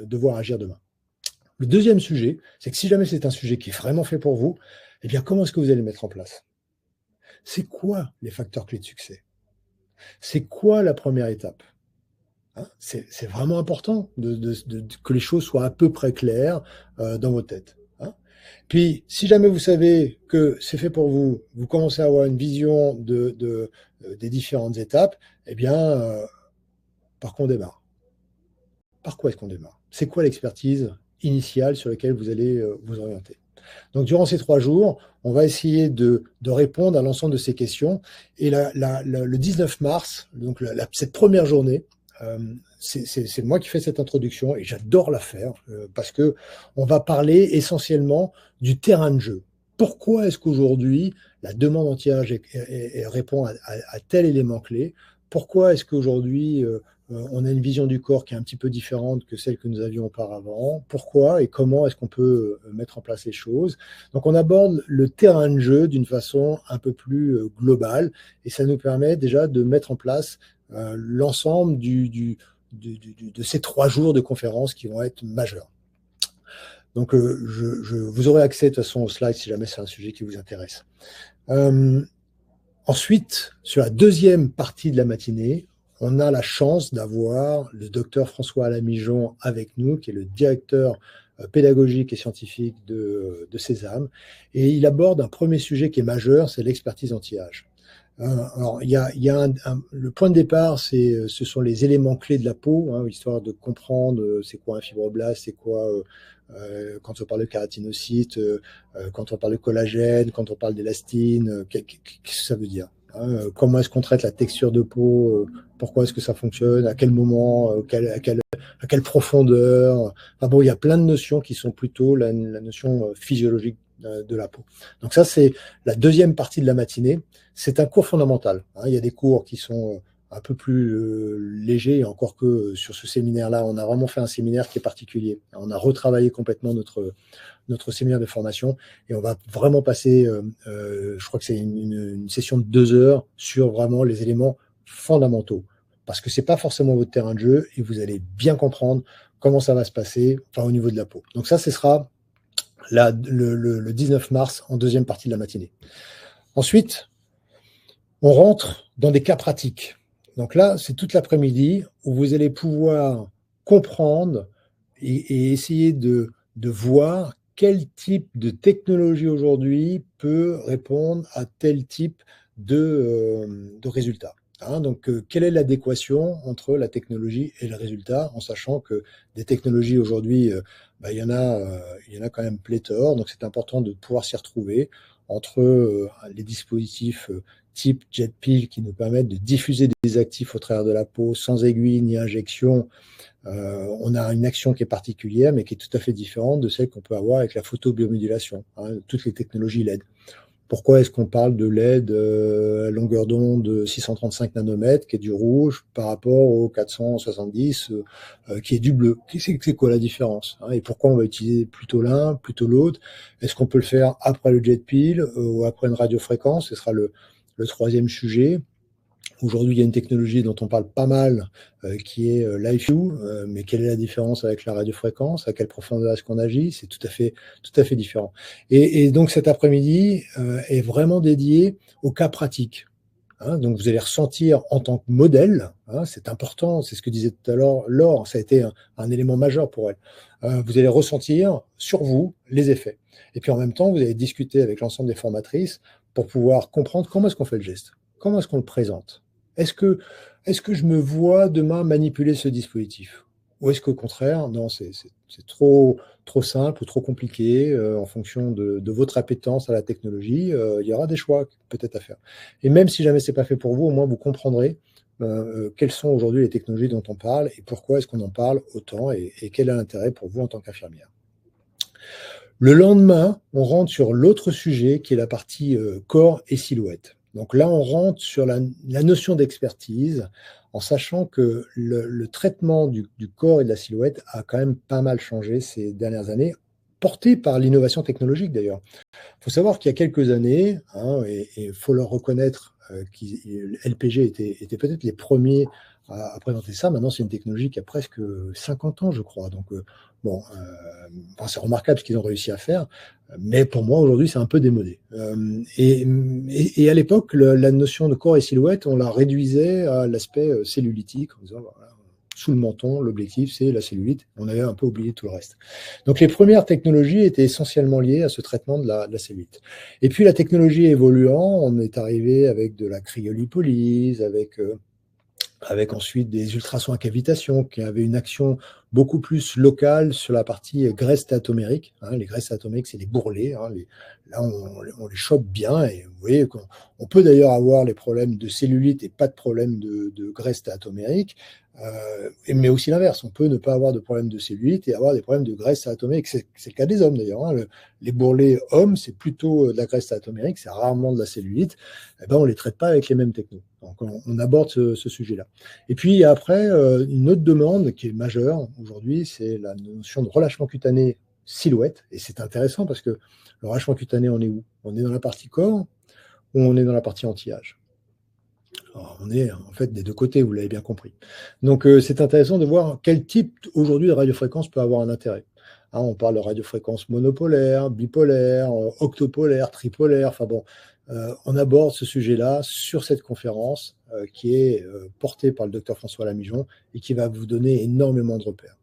devoir agir demain. Le deuxième sujet, c'est que si jamais c'est un sujet qui est vraiment fait pour vous, eh bien, comment est-ce que vous allez le mettre en place? C'est quoi les facteurs clés de succès? C'est quoi la première étape? C'est vraiment important que les choses soient à peu près claires dans vos têtes. Puis, si jamais vous savez que c'est fait pour vous, vous commencez à avoir une vision des différentes étapes, eh bien, par quoi on démarre? Par quoi est-ce qu'on démarre? C'est quoi l'expertise initiale sur laquelle vous allez vous orienter? Donc, durant ces 3 jours, on va essayer de répondre à l'ensemble de ces questions. Et le 19 mars, donc cette première journée, c'est moi qui fais cette introduction et j'adore la faire parce que on va parler essentiellement du terrain de jeu. Pourquoi est-ce qu'aujourd'hui la demande anti-âge répond à tel élément clé? Pourquoi est-ce qu'aujourd'hui on a une vision du corps qui est un petit peu différente que celle que nous avions auparavant? Pourquoi et comment est-ce qu'on peut mettre en place les choses? Donc on aborde le terrain de jeu d'une façon un peu plus globale et ça nous permet déjà de mettre en place l'ensemble de ces 3 jours de conférence qui vont être majeurs. Donc, vous aurez accès de toute façon aux slides si jamais c'est un sujet qui vous intéresse. Ensuite, sur la deuxième partie de la matinée, on a la chance d'avoir le docteur François Alamijon avec nous, qui est le directeur pédagogique et scientifique de Sésame. Et il aborde un premier sujet qui est majeur, c'est l'expertise anti-âge. Alors, le point de départ, ce sont les éléments clés de la peau, histoire de comprendre c'est quoi un fibroblast, c'est quoi quand on parle de kératinocytes, quand on parle de collagène, quand on parle d'élastine, qu'est-ce que ça veut dire? Comment est-ce qu'on traite la texture de peau, pourquoi est-ce que ça fonctionne, à quel moment, à quelle profondeur. Enfin bon, il y a plein de notions qui sont plutôt la notion physiologique de la peau. Donc ça, c'est la deuxième partie de la matinée. C'est un cours fondamental. Il y a des cours qui sont un peu plus légers, encore que sur ce séminaire-là, on a vraiment fait un séminaire qui est particulier. On a retravaillé complètement notre séminaire de formation et on va vraiment passer, je crois que c'est une session de 2 heures sur vraiment les éléments fondamentaux. Parce que c'est pas forcément votre terrain de jeu et vous allez bien comprendre comment ça va se passer au niveau de la peau. Donc ça, ce sera le 19 mars en deuxième partie de la matinée. Ensuite, on rentre dans des cas pratiques. Donc là, c'est toute l'après-midi où vous allez pouvoir comprendre et essayer de voir quel type de technologie aujourd'hui peut répondre à tel type de résultat. Donc, quelle est l'adéquation entre la technologie et le résultat, en sachant que des technologies aujourd'hui, il y en a quand même pléthore, donc c'est important de pouvoir s'y retrouver entre les dispositifs type jet pill qui nous permettent de diffuser des actifs au travers de la peau sans aiguille ni injection. On a une action qui est particulière, mais qui est tout à fait différente de celle qu'on peut avoir avec la photobiomodulation, toutes les technologies LED. Pourquoi est-ce qu'on parle de LED à longueur d'onde de 635 nanomètres, qui est du rouge, par rapport au 470, qui est du bleu? C'est quoi la différence? Et pourquoi on va utiliser plutôt l'un, plutôt l'autre? Est-ce qu'on peut le faire après le jet pill ou après une radiofréquence? Ce sera le troisième sujet. Aujourd'hui, il y a une technologie dont on parle pas mal, qui est l'IFU, mais quelle est la différence avec la radiofréquence? À quelle profondeur est-ce qu'on agit? C'est tout à fait différent. Et donc cet après-midi est vraiment dédié au cas pratique. Donc vous allez ressentir en tant que modèle, c'est important, c'est ce que disait tout à l'heure Laure, ça a été un élément majeur pour elle. Vous allez ressentir sur vous les effets. Et puis en même temps, vous allez discuter avec l'ensemble des formatrices pour pouvoir comprendre comment est-ce qu'on fait le geste, comment est-ce qu'on le présente. Est-ce que je me vois demain manipuler ce dispositif? Ou est-ce qu'au contraire, non, c'est trop simple ou trop compliqué en fonction de votre appétence à la technologie, il y aura des choix peut-être à faire. Et même si jamais c'est pas fait pour vous, au moins vous comprendrez quelles sont aujourd'hui les technologies dont on parle et pourquoi est-ce qu'on en parle autant et quel est l'intérêt pour vous en tant qu'infirmière. Le lendemain, on rentre sur l'autre sujet qui est la partie corps et silhouette. Donc là, on rentre sur la notion d'expertise en sachant que le traitement du corps et de la silhouette a quand même pas mal changé ces dernières années, porté par l'innovation technologique d'ailleurs. Il faut savoir qu'il y a quelques années, et il faut leur reconnaître, LPG était peut-être les premiers à présenter ça. Maintenant, c'est une technologie qui a presque 50 ans, je crois. Donc, c'est remarquable ce qu'ils ont réussi à faire. Mais pour moi, aujourd'hui, c'est un peu démodé. Et à l'époque, la notion de corps et silhouette, on la réduisait à l'aspect cellulitique, en disant, voilà, sous le menton, l'objectif, c'est la cellulite. On avait un peu oublié tout le reste. Donc, les premières technologies étaient essentiellement liées à ce traitement de la cellulite. Et puis, la technologie évoluant, on est arrivé avec de la cryolipolyse, avec ensuite des ultrasons à cavitation qui avaient une action beaucoup plus locale sur la partie graisse stéatomérique. Les graisses stéatomériques, c'est les bourrelets. Là, on les chope bien. Et vous voyez qu'on peut d'ailleurs avoir les problèmes de cellulite et pas de problème de graisse stéatomérique. Mais aussi l'inverse. On peut ne pas avoir de problème de cellulite et avoir des problèmes de graisse stéatomérique. C'est le cas des hommes d'ailleurs. Les bourrelets hommes, c'est plutôt de la graisse stéatomérique, c'est rarement de la cellulite. On ne les traite pas avec les mêmes technos. Donc, on aborde ce sujet-là. Et puis après, une autre demande qui est majeure aujourd'hui, c'est la notion de relâchement cutané silhouette. Et c'est intéressant parce que le relâchement cutané, on est où? On est dans la partie corps ou on est dans la partie anti-âge? Alors, on est en fait des deux côtés, vous l'avez bien compris. Donc, c'est intéressant de voir quel type aujourd'hui de radiofréquence peut avoir un intérêt. On parle de radiofréquence monopolaire, bipolaire, octopolaire, tripolaire. Enfin bon, on aborde ce sujet-là sur cette conférence qui est portée par le docteur François Lamigeon et qui va vous donner énormément de repères.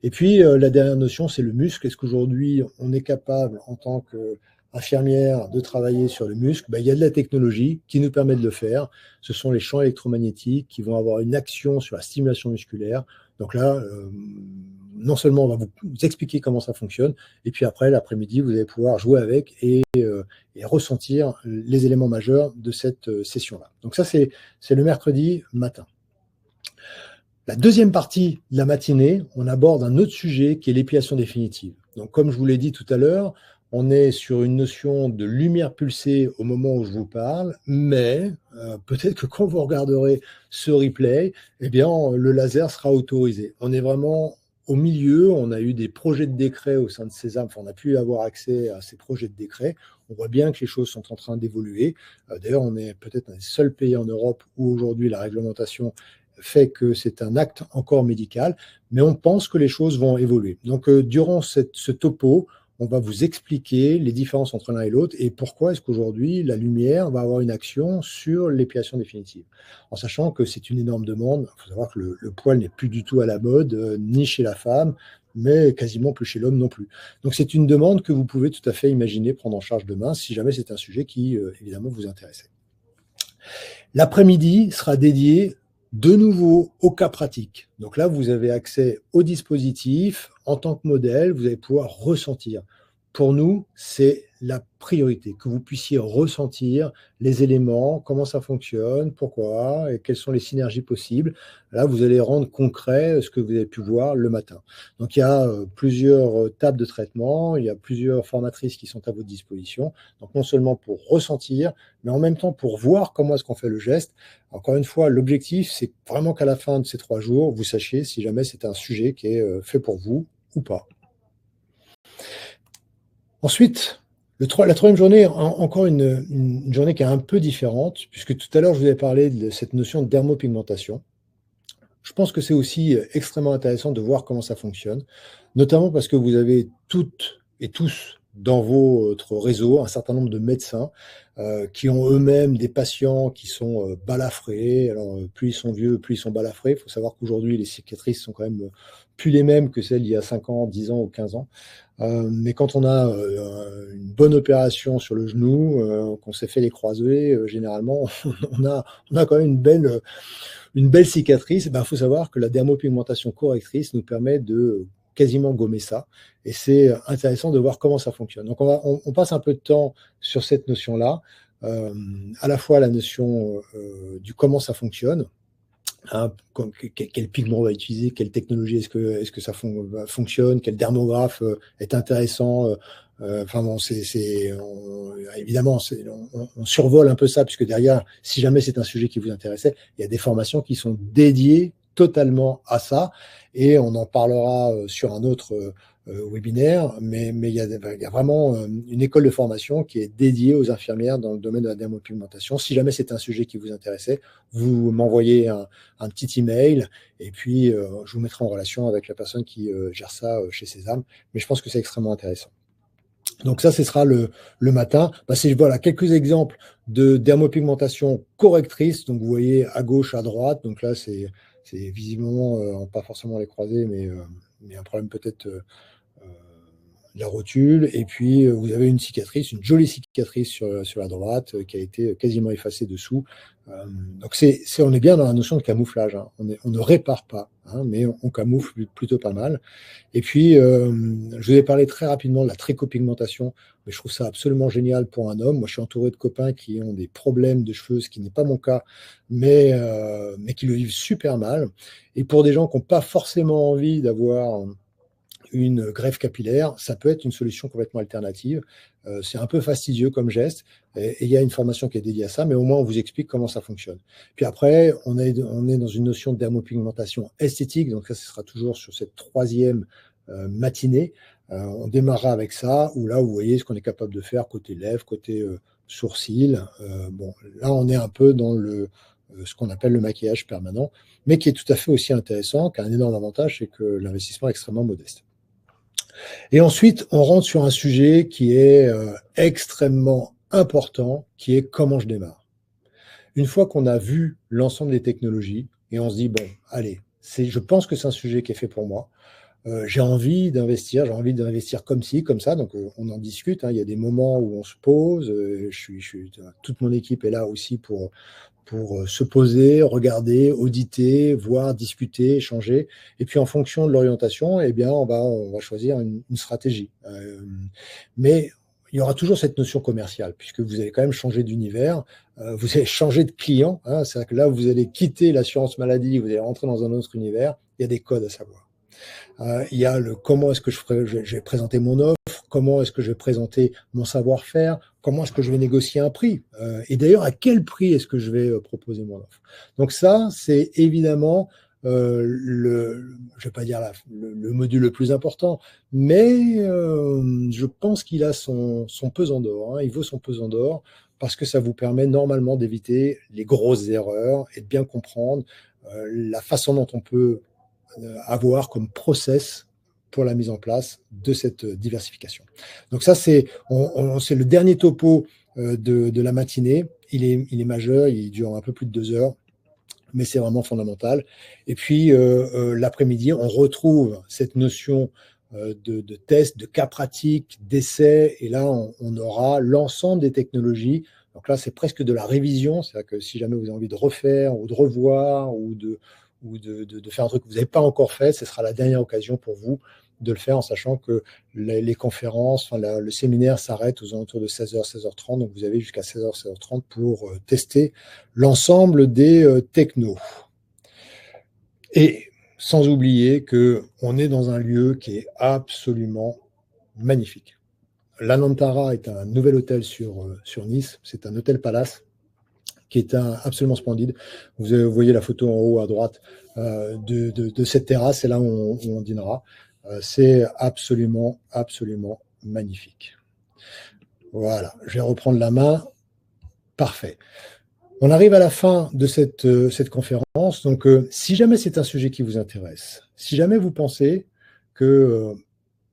Et puis, la dernière notion, c'est le muscle. Est-ce qu'aujourd'hui, on est capable, en tant qu'infirmière, de travailler sur le muscle? Il y a de la technologie qui nous permet de le faire. Ce sont les champs électromagnétiques qui vont avoir une action sur la stimulation musculaire. Donc là, non seulement on va vous expliquer comment ça fonctionne, et puis après, l'après-midi, vous allez pouvoir jouer avec et ressentir les éléments majeurs de cette session-là. Donc ça, c'est le mercredi matin. La deuxième partie de la matinée, on aborde un autre sujet qui est l'épilation définitive. Donc comme je vous l'ai dit tout à l'heure, on est sur une notion de lumière pulsée au moment où je vous parle, mais peut-être que quand vous regarderez ce replay, le laser sera autorisé. On est vraiment au milieu, on a eu des projets de décret au sein de Césame, on a pu avoir accès à ces projets de décret. On voit bien que les choses sont en train d'évoluer. D'ailleurs, on est peut-être un des seuls pays en Europe où aujourd'hui la réglementation fait que c'est un acte encore médical, mais on pense que les choses vont évoluer. Donc, durant ce topo, on va vous expliquer les différences entre l'un et l'autre et pourquoi est-ce qu'aujourd'hui, la lumière va avoir une action sur l'épilation définitive. En sachant que c'est une énorme demande. Il faut savoir que le poil n'est plus du tout à la mode, ni chez la femme, mais quasiment plus chez l'homme non plus. Donc, c'est une demande que vous pouvez tout à fait imaginer prendre en charge demain, si jamais c'est un sujet qui, évidemment, vous intéresse. L'après-midi sera dédié de nouveau au cas pratique. Donc là, vous avez accès au dispositif en tant que modèle, vous allez pouvoir ressentir. Pour nous, c'est la priorité, que vous puissiez ressentir les éléments, comment ça fonctionne, pourquoi, et quelles sont les synergies possibles. Là, vous allez rendre concret ce que vous avez pu voir le matin. Donc, il y a plusieurs tables de traitement, il y a plusieurs formatrices qui sont à votre disposition. Donc, non seulement pour ressentir, mais en même temps pour voir comment est-ce qu'on fait le geste. Encore une fois, l'objectif, c'est vraiment qu'à la fin de ces 3 jours, vous sachiez si jamais c'est un sujet qui est fait pour vous ou pas. Ensuite, la 3e journée, encore une journée qui est un peu différente, puisque tout à l'heure, je vous ai parlé de cette notion de dermopigmentation. Je pense que c'est aussi extrêmement intéressant de voir comment ça fonctionne, notamment parce que vous avez toutes et tous dans votre réseau un certain nombre de médecins qui ont eux-mêmes des patients qui sont balafrés. Alors, plus ils sont vieux, plus ils sont balafrés. Il faut savoir qu'aujourd'hui, les cicatrices sont quand même plus les mêmes que celles d'il y a 5 ans, 10 ans ou 15 ans. Mais quand on a une bonne opération sur le genou, qu'on s'est fait les croisés, généralement, on a quand même une belle cicatrice. Il faut savoir que la dermopigmentation correctrice nous permet de quasiment gommer ça. Et c'est intéressant de voir comment ça fonctionne. Donc, on passe un peu de temps sur cette notion-là, à la fois la notion du comment ça fonctionne, quel pigment on va utiliser, quelle technologie est-ce que ça fonctionne, quel dermographe est intéressant. Évidemment, on survole un peu ça, puisque derrière, si jamais c'est un sujet qui vous intéressait, il y a des formations qui sont dédiées totalement à ça, et on en parlera sur un autre webinaire, mais il y a vraiment une école de formation qui est dédiée aux infirmières dans le domaine de la dermopigmentation. Si jamais c'est un sujet qui vous intéressait, vous m'envoyez un petit email et puis je vous mettrai en relation avec la personne qui gère ça chez Sésame. Mais je pense que c'est extrêmement intéressant. Donc ça, ce sera le matin. C'est voilà, quelques exemples de dermopigmentation correctrice. Donc vous voyez à gauche, à droite. Donc là, c'est visiblement, pas forcément les croisés, mais un problème peut-être la rotule. Et puis vous avez une cicatrice, une jolie cicatrice sur la droite qui a été quasiment effacée dessous. Donc on est bien dans la notion de camouflage. Hein. On ne répare pas, hein, mais on camoufle plutôt pas mal. Et puis, je vous ai parlé très rapidement de la trichopigmentation, mais je trouve ça absolument génial pour un homme. Moi, je suis entouré de copains qui ont des problèmes de cheveux, ce qui n'est pas mon cas, mais qui le vivent super mal. Et pour des gens qui n'ont pas forcément envie d'avoir une greffe capillaire, ça peut être une solution complètement alternative. C'est un peu fastidieux comme geste, et il y a une formation qui est dédiée à ça, mais au moins on vous explique comment ça fonctionne. Puis après, on est dans une notion de dermopigmentation esthétique, donc ça, ce sera toujours sur cette troisième matinée. On démarrera avec ça, où là, vous voyez ce qu'on est capable de faire côté lèvres, côté sourcils. Bon, là, on est un peu dans ce qu'on appelle le maquillage permanent, mais qui est tout à fait aussi intéressant, qui a un énorme avantage, c'est que l'investissement est extrêmement modeste. Et ensuite, on rentre sur un sujet qui est extrêmement important, qui est comment je démarre. Une fois qu'on a vu l'ensemble des technologies, et on se dit, bon, allez, je pense que c'est un sujet qui est fait pour moi, j'ai envie d'investir comme ci, comme ça, donc on en discute, hein, il y a des moments où on se pose, toute mon équipe est là aussi pour se poser, regarder, auditer, voir, discuter, échanger. Et puis, en fonction de l'orientation, eh bien, on va choisir une stratégie. Mais il y aura toujours cette notion commerciale, puisque vous allez quand même changer d'univers, vous allez changer de client. Hein, c'est-à-dire que là, vous allez quitter l'assurance maladie, vous allez rentrer dans un autre univers. Il y a des codes à savoir. Il y a comment est-ce que je vais présenter mon offre, comment est-ce que je vais présenter mon savoir-faire, comment est-ce que je vais négocier un prix, et d'ailleurs à quel prix est-ce que je vais proposer mon offre. Donc ça, c'est évidemment je vais pas dire le module le plus important, mais je pense qu'il a son pesant d'or, hein, il vaut son pesant d'or, parce que ça vous permet normalement d'éviter les grosses erreurs et de bien comprendre la façon dont on peut avoir comme process pour la mise en place de cette diversification. Donc ça, c'est le dernier topo de la matinée. Il est majeur, il dure un peu plus de 2 heures, mais c'est vraiment fondamental. Et puis, l'après-midi, on retrouve cette notion de test, de cas pratiques, d'essais, et là, on aura l'ensemble des technologies. Donc là, c'est presque de la révision, c'est-à-dire que si jamais vous avez envie de refaire ou de revoir ou de faire un truc que vous n'avez pas encore fait, ce sera la dernière occasion pour vous de le faire, en sachant que les conférences, le séminaire s'arrête aux alentours de 16h, 16h30, donc vous avez jusqu'à 16h, 16h30 pour tester l'ensemble des technos. Et sans oublier qu'on est dans un lieu qui est absolument magnifique. L'Anantara est un nouvel hôtel sur Nice, c'est un hôtel palace qui est absolument splendide. Vous voyez la photo en haut à droite de cette terrasse, c'est là où on dînera. C'est absolument, absolument magnifique. Voilà, je vais reprendre la main. Parfait. On arrive à la fin de cette conférence. Donc, si jamais c'est un sujet qui vous intéresse, si jamais vous pensez que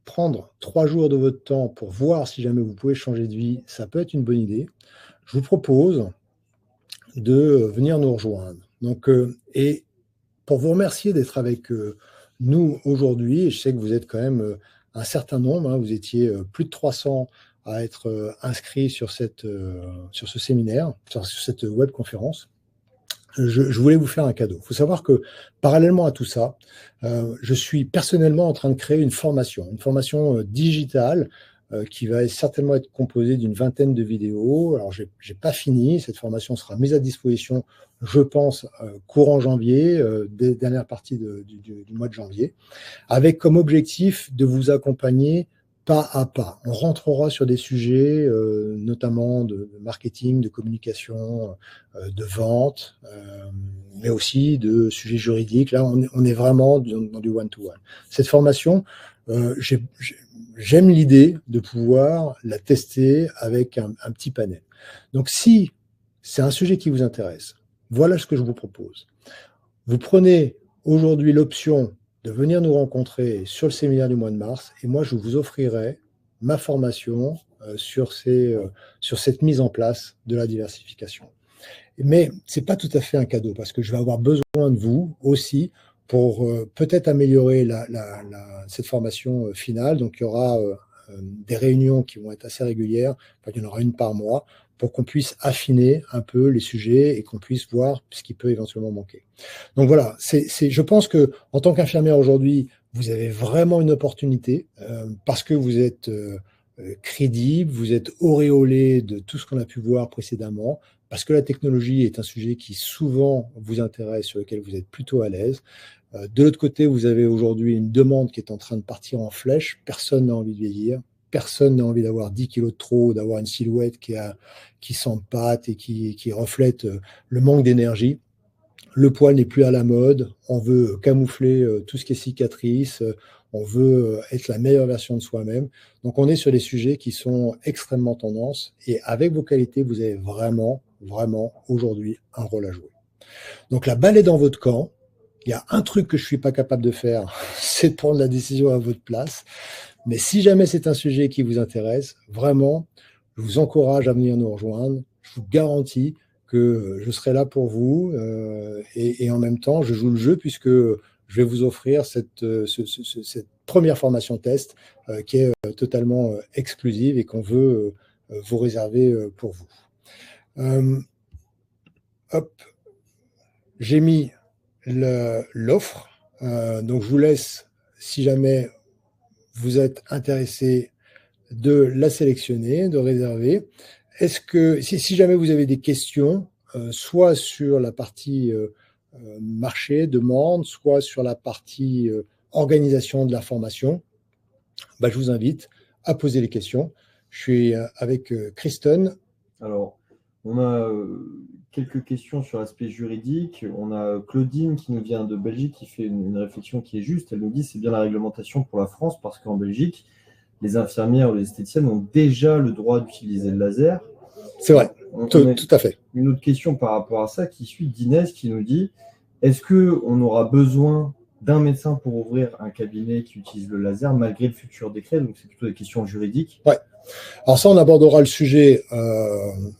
prendre 3 jours de votre temps pour voir si jamais vous pouvez changer de vie, ça peut être une bonne idée, je vous propose de venir nous rejoindre. Donc, et pour vous remercier d'être avec nous aujourd'hui, et je sais que vous êtes quand même un certain nombre, hein, vous étiez plus de 300 à être inscrits sur ce séminaire, sur cette webconférence. Je voulais vous faire un cadeau. Il faut savoir que parallèlement à tout ça, je suis personnellement en train de créer une formation digitale qui va certainement être composée d'une 20aine de vidéos. Alors, j'ai pas fini. Cette formation sera mise à disposition, je pense, courant janvier, dernière partie du mois de janvier, avec comme objectif de vous accompagner pas à pas. On rentrera sur des sujets, notamment de marketing, de communication, de vente, mais aussi de sujets juridiques. Là, on est vraiment dans du one-to-one. Cette formation, j'aime l'idée de pouvoir la tester avec un petit panel. Donc, si c'est un sujet qui vous intéresse, voilà ce que je vous propose. Vous prenez aujourd'hui l'option de venir nous rencontrer sur le séminaire du mois de mars et moi, je vous offrirai ma formation sur cette mise en place de la diversification. Mais ce n'est pas tout à fait un cadeau parce que je vais avoir besoin de vous aussi pour peut-être améliorer cette formation finale. Donc, il y aura des réunions qui vont être assez régulières. Enfin, il y en aura une par mois pour qu'on puisse affiner un peu les sujets et qu'on puisse voir ce qui peut éventuellement manquer. Donc voilà, je pense que en tant qu'infirmière aujourd'hui, vous avez vraiment une opportunité parce que vous êtes crédible, vous êtes auréolé de tout ce qu'on a pu voir précédemment, parce que la technologie est un sujet qui souvent vous intéresse, sur lequel vous êtes plutôt à l'aise. De l'autre côté, vous avez aujourd'hui une demande qui est en train de partir en flèche. Personne n'a envie de vieillir. Personne n'a envie d'avoir 10 kilos de trop, d'avoir une silhouette qui s'empâte et qui reflète le manque d'énergie. Le poil n'est plus à la mode. On veut camoufler tout ce qui est cicatrice. On veut être la meilleure version de soi-même. Donc, on est sur des sujets qui sont extrêmement tendance. Et avec vos qualités, vous avez vraiment, vraiment aujourd'hui un rôle à jouer. Donc, la balle est dans votre camp. Il y a un truc que je ne suis pas capable de faire, c'est de prendre la décision à votre place. Mais si jamais c'est un sujet qui vous intéresse, vraiment, je vous encourage à venir nous rejoindre. Je vous garantis que je serai là pour vous. Et en même temps, je joue le jeu puisque je vais vous offrir cette première formation test qui est totalement exclusive et qu'on veut vous réserver pour vous. Hop, j'ai mis l'offre. Donc, je vous laisse, si jamais vous êtes intéressé, de la sélectionner, de réserver. Est-ce que, si jamais vous avez des questions, soit sur la partie marché, demande, soit sur la partie organisation de la formation, je vous invite à poser les questions. Je suis avec Kristen. Alors, on a quelques questions sur l'aspect juridique. On a Claudine qui nous vient de Belgique qui fait une réflexion qui est juste. Elle nous dit que c'est bien la réglementation pour la France parce qu'en Belgique, les infirmières ou les esthéticiennes ont déjà le droit d'utiliser le laser. C'est vrai, tout à fait. Une autre question par rapport à ça qui suit d'Inès qui nous dit est-ce qu'on aura besoin d'un médecin pour ouvrir un cabinet qui utilise le laser malgré le futur décret? Donc, c'est plutôt des questions juridiques. Ouais. Alors ça, on abordera le sujet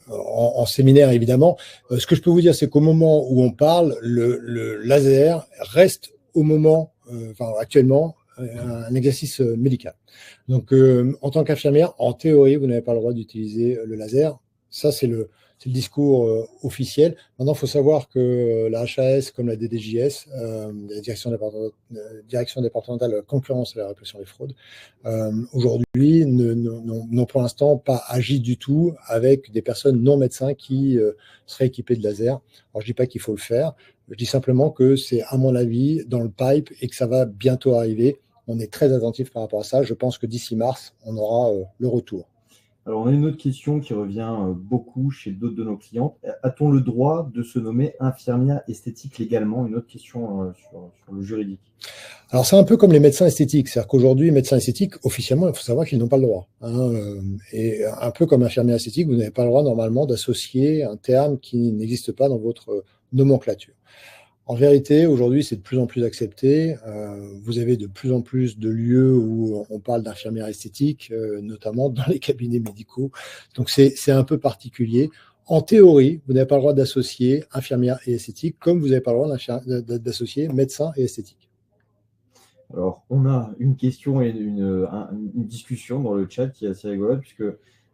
en séminaire, évidemment. Ce que je peux vous dire, c'est qu'au moment où on parle, le laser reste actuellement, un exercice médical. Donc, en tant qu'infirmière, en théorie, vous n'avez pas le droit d'utiliser le laser. Ça, c'est le discours officiel. Maintenant, il faut savoir que la HAS, comme la DDJS, la direction départementale de la concurrence et la répression des fraudes, aujourd'hui, n'ont pour l'instant pas agi du tout avec des personnes non médecins qui seraient équipées de laser. Alors, je ne dis pas qu'il faut le faire. Je dis simplement que c'est, à mon avis, dans le pipe et que ça va bientôt arriver. On est très attentif par rapport à ça. Je pense que d'ici mars, on aura le retour. Alors, on a une autre question qui revient beaucoup chez d'autres de nos clients. A-t-on le droit de se nommer infirmière esthétique légalement? Une autre question sur le juridique. Alors, c'est un peu comme les médecins esthétiques. C'est-à-dire qu'aujourd'hui, médecins esthétiques, officiellement, il faut savoir qu'ils n'ont pas le droit. Et un peu comme infirmière esthétique, vous n'avez pas le droit, normalement, d'associer un terme qui n'existe pas dans votre nomenclature. En vérité, aujourd'hui, c'est de plus en plus accepté. Vous avez de plus en plus de lieux où on parle d'infirmières esthétiques, notamment dans les cabinets médicaux. Donc, c'est un peu particulier. En théorie, vous n'avez pas le droit d'associer infirmière et esthétique, comme vous n'avez pas le droit d'associer médecin et esthétique. Alors, on a une question et une discussion dans le chat qui est assez rigolote, puisque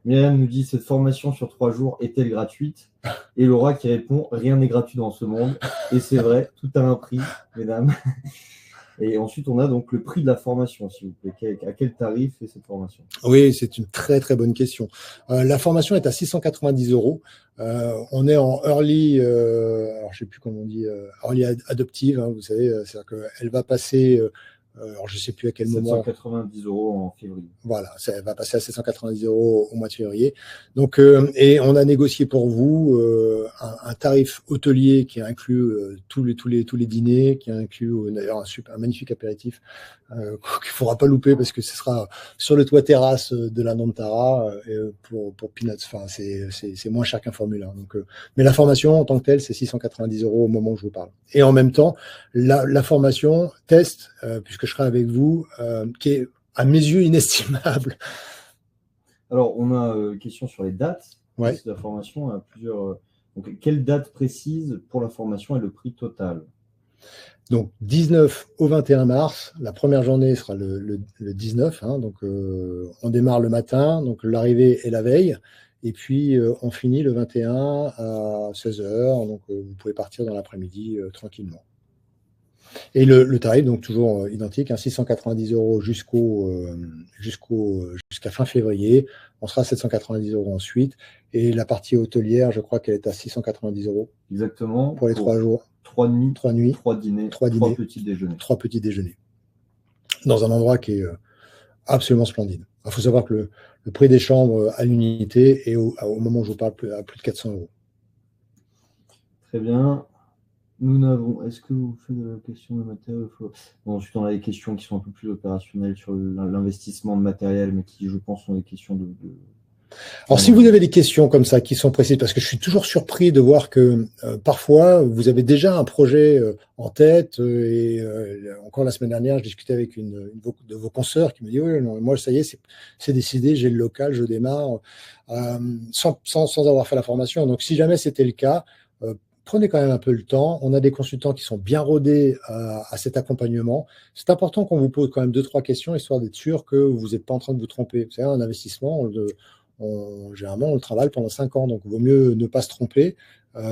Myriam nous dit « Cette formation sur 3 jours est-elle gratuite ?» Et Laura qui répond « Rien n'est gratuit dans ce monde. » Et c'est vrai, tout a un prix, mesdames. Et ensuite, on a donc le prix de la formation, s'il vous plaît. À quel tarif est cette formation? Oui, c'est une très, très bonne question. La formation est à 690 €. On est en early, alors je ne sais plus comment on dit, early adoptive, vous savez, c'est-à-dire qu'elle va passer Alors, je ne sais plus à quel moment. 790 € en février. Voilà, ça va passer à 790 € au mois de février. Donc, et on a négocié pour vous un tarif hôtelier qui inclut tous les dîners, qui inclut d'ailleurs un magnifique apéritif qu'il ne faudra pas louper parce que ce sera sur le toit terrasse de la Nantara pour Peanuts. Enfin, c'est moins cher qu'un Formule 1. Donc, mais la formation en tant que telle, c'est 690 € au moment où je vous parle. Et en même temps, la formation test, puisque je serai avec vous, qui est à mes yeux inestimable. Alors, on a une question sur les dates de la formation. À plusieurs. Donc, quelle date précise pour la formation et le prix total? Donc, 19 au 21 mars. La première journée sera le 19. Donc, on démarre le matin. Donc, l'arrivée est la veille. Et puis, on finit le 21 à 16h. Donc, vous pouvez partir dans l'après-midi tranquillement. Et le tarif, donc toujours identique, 690 € jusqu'à fin février. On sera à 790 € ensuite. Et la partie hôtelière, je crois qu'elle est à 690 €. Exactement. Pour les 3 jours. 3 nuits, 3 nuits, 3 dîners, 3 petits déjeuners. 3 petits déjeuners. Dans un endroit qui est absolument splendide. Il faut savoir que le prix des chambres à l'unité est au moment où je vous parle à plus de 400 €. Très bien. Nous n'avons. Est-ce que vous faites de la question de matériel? Ensuite, on a des questions qui sont un peu plus opérationnelles sur l'investissement de matériel, mais qui, je pense, sont des questions de. Alors, si vous avez des questions comme ça qui sont précises, parce que je suis toujours surpris de voir que parfois, vous avez déjà un projet en tête. Et encore la semaine dernière, je discutais avec une de vos consoeurs qui me dit « Oui, non, moi, ça y est, c'est décidé, j'ai le local, je démarre sans avoir fait la formation. » Donc, si jamais c'était le cas, prenez quand même un peu le temps. On a des consultants qui sont bien rodés à cet accompagnement. C'est important qu'on vous pose quand même 2-3 questions, histoire d'être sûr que vous n'êtes pas en train de vous tromper. Vous savez, un investissement, généralement, on le travaille pendant 5 ans. Donc, il vaut mieux ne pas se tromper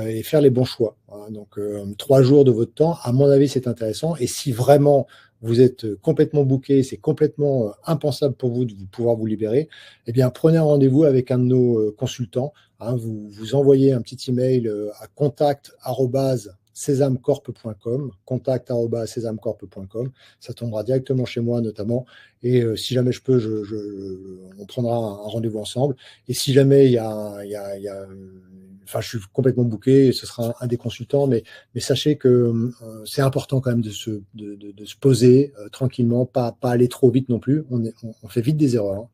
et faire les bons choix. Donc, 3 jours de votre temps, à mon avis, c'est intéressant. Et si vraiment vous êtes complètement booké, c'est complètement impensable pour vous de pouvoir vous libérer, eh bien, prenez un rendez-vous avec un de nos consultants. Vous envoyez un petit email à contact@sesamcorp.com, ça tombera directement chez moi notamment, et si jamais je peux, on prendra un rendez-vous ensemble. Et si jamais je suis complètement booké, ce sera un des consultants, mais sachez que c'est important quand même de se poser tranquillement, pas aller trop vite non plus. On fait vite des erreurs.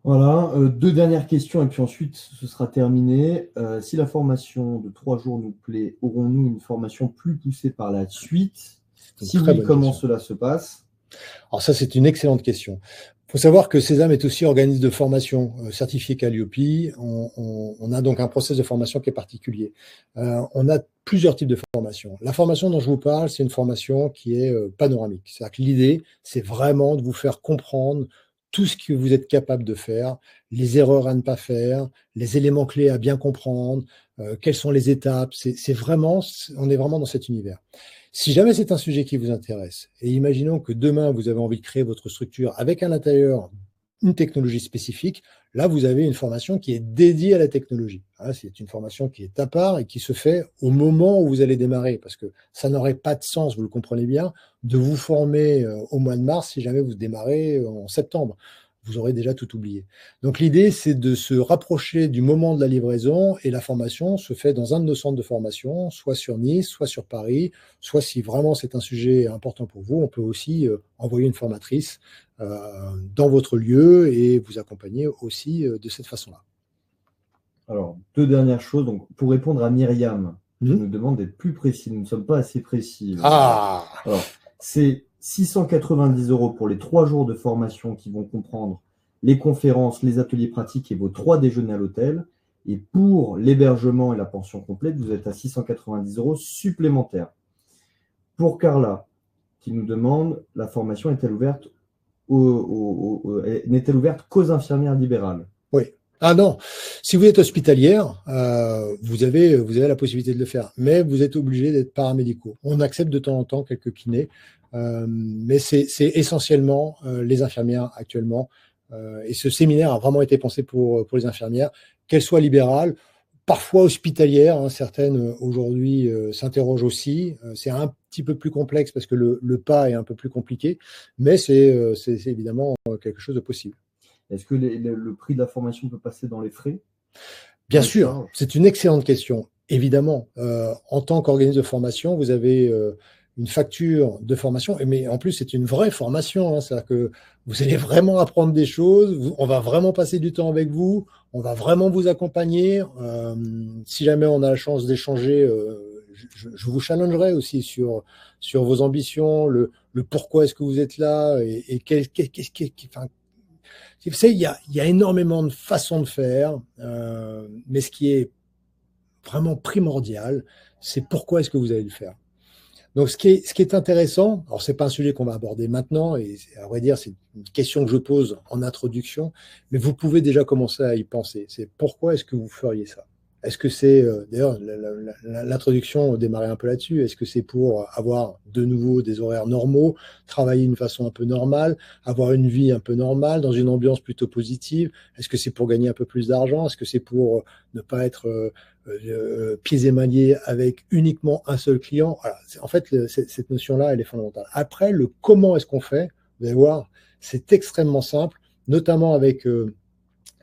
Voilà, 2 dernières questions et puis ensuite ce sera terminé. Si la formation de 3 jours nous plaît, aurons-nous une formation plus poussée par la suite? Si oui, comment cela se passe? Alors ça, c'est une excellente question. Il faut savoir que Sésame est aussi organisme de formation certifié Calliope. On a donc un process de formation qui est particulier. On a plusieurs types de formations. La formation dont je vous parle, c'est une formation qui est panoramique. C'est-à-dire que l'idée, c'est vraiment de vous faire comprendre tout ce que vous êtes capable de faire, les erreurs à ne pas faire, les éléments clés à bien comprendre, quelles sont les étapes. On est vraiment dans cet univers. Si jamais c'est un sujet qui vous intéresse, et imaginons que demain, vous avez envie de créer votre structure avec à l'intérieur une technologie spécifique, là, vous avez une formation qui est dédiée à la technologie. C'est une formation qui est à part et qui se fait au moment où vous allez démarrer, parce que ça n'aurait pas de sens, vous le comprenez bien, de vous former au mois de mars si jamais vous démarrez en septembre. Vous aurez déjà tout oublié. Donc l'idée, c'est de se rapprocher du moment de la livraison, et la formation se fait dans un de nos centres de formation, soit sur Nice, soit sur Paris, soit si vraiment c'est un sujet important pour vous, on peut aussi envoyer une formatrice dans votre lieu et vous accompagner aussi de cette façon-là. Alors, 2 dernières choses. Donc, pour répondre à Myriam, qui nous demande d'être plus précis. Nous ne sommes pas assez précis. Alors, c'est 690 € pour les 3 jours de formation qui vont comprendre les conférences, les ateliers pratiques et vos 3 déjeuners à l'hôtel. Et pour l'hébergement et la pension complète, vous êtes à 690 € supplémentaires. Pour Carla, qui nous demande, la formation est-elle ouverte n'est-elle ouverte qu'aux infirmières libérales? Oui. Ah non, si vous êtes hospitalière, vous avez la possibilité de le faire, mais vous êtes obligé d'être paramédicaux. On accepte de temps en temps quelques kinés, mais c'est essentiellement les infirmières actuellement. Et ce séminaire a vraiment été pensé pour les infirmières, qu'elles soient libérales, parfois hospitalières. Certaines aujourd'hui s'interrogent aussi. C'est un petit peu plus complexe parce que le pas est un peu plus compliqué, mais c'est évidemment quelque chose de possible. Est-ce que le prix de la formation peut passer dans les frais? Bien sûr, c'est une excellente question. Évidemment, en tant qu'organisme de formation, vous avez une facture de formation, mais en plus, c'est une vraie formation. Hein, c'est-à-dire que vous allez vraiment apprendre des choses, on va vraiment passer du temps avec vous, on va vraiment vous accompagner. Si jamais on a la chance d'échanger, je vous challengerai aussi sur vos ambitions, le pourquoi est-ce que vous êtes là et enfin, vous savez, il y a énormément de façons de faire, mais ce qui est vraiment primordial, c'est pourquoi est-ce que vous allez le faire. Donc, ce qui est intéressant, alors c'est pas un sujet qu'on va aborder maintenant, et à vrai dire, c'est une question que je pose en introduction, mais vous pouvez déjà commencer à y penser. C'est pourquoi est-ce que vous feriez ça? Est-ce que c'est, d'ailleurs, l'introduction démarrait un peu là-dessus, est-ce que c'est pour avoir de nouveau des horaires normaux, travailler d'une façon un peu normale, avoir une vie un peu normale, dans une ambiance plutôt positive? Est-ce que c'est pour gagner un peu plus d'argent? Est-ce que c'est pour ne pas être pieds et mains liés avec uniquement un seul client? Voilà. En fait, cette notion-là, elle est fondamentale. Après, le comment est-ce qu'on fait, vous allez voir, c'est extrêmement simple, notamment avec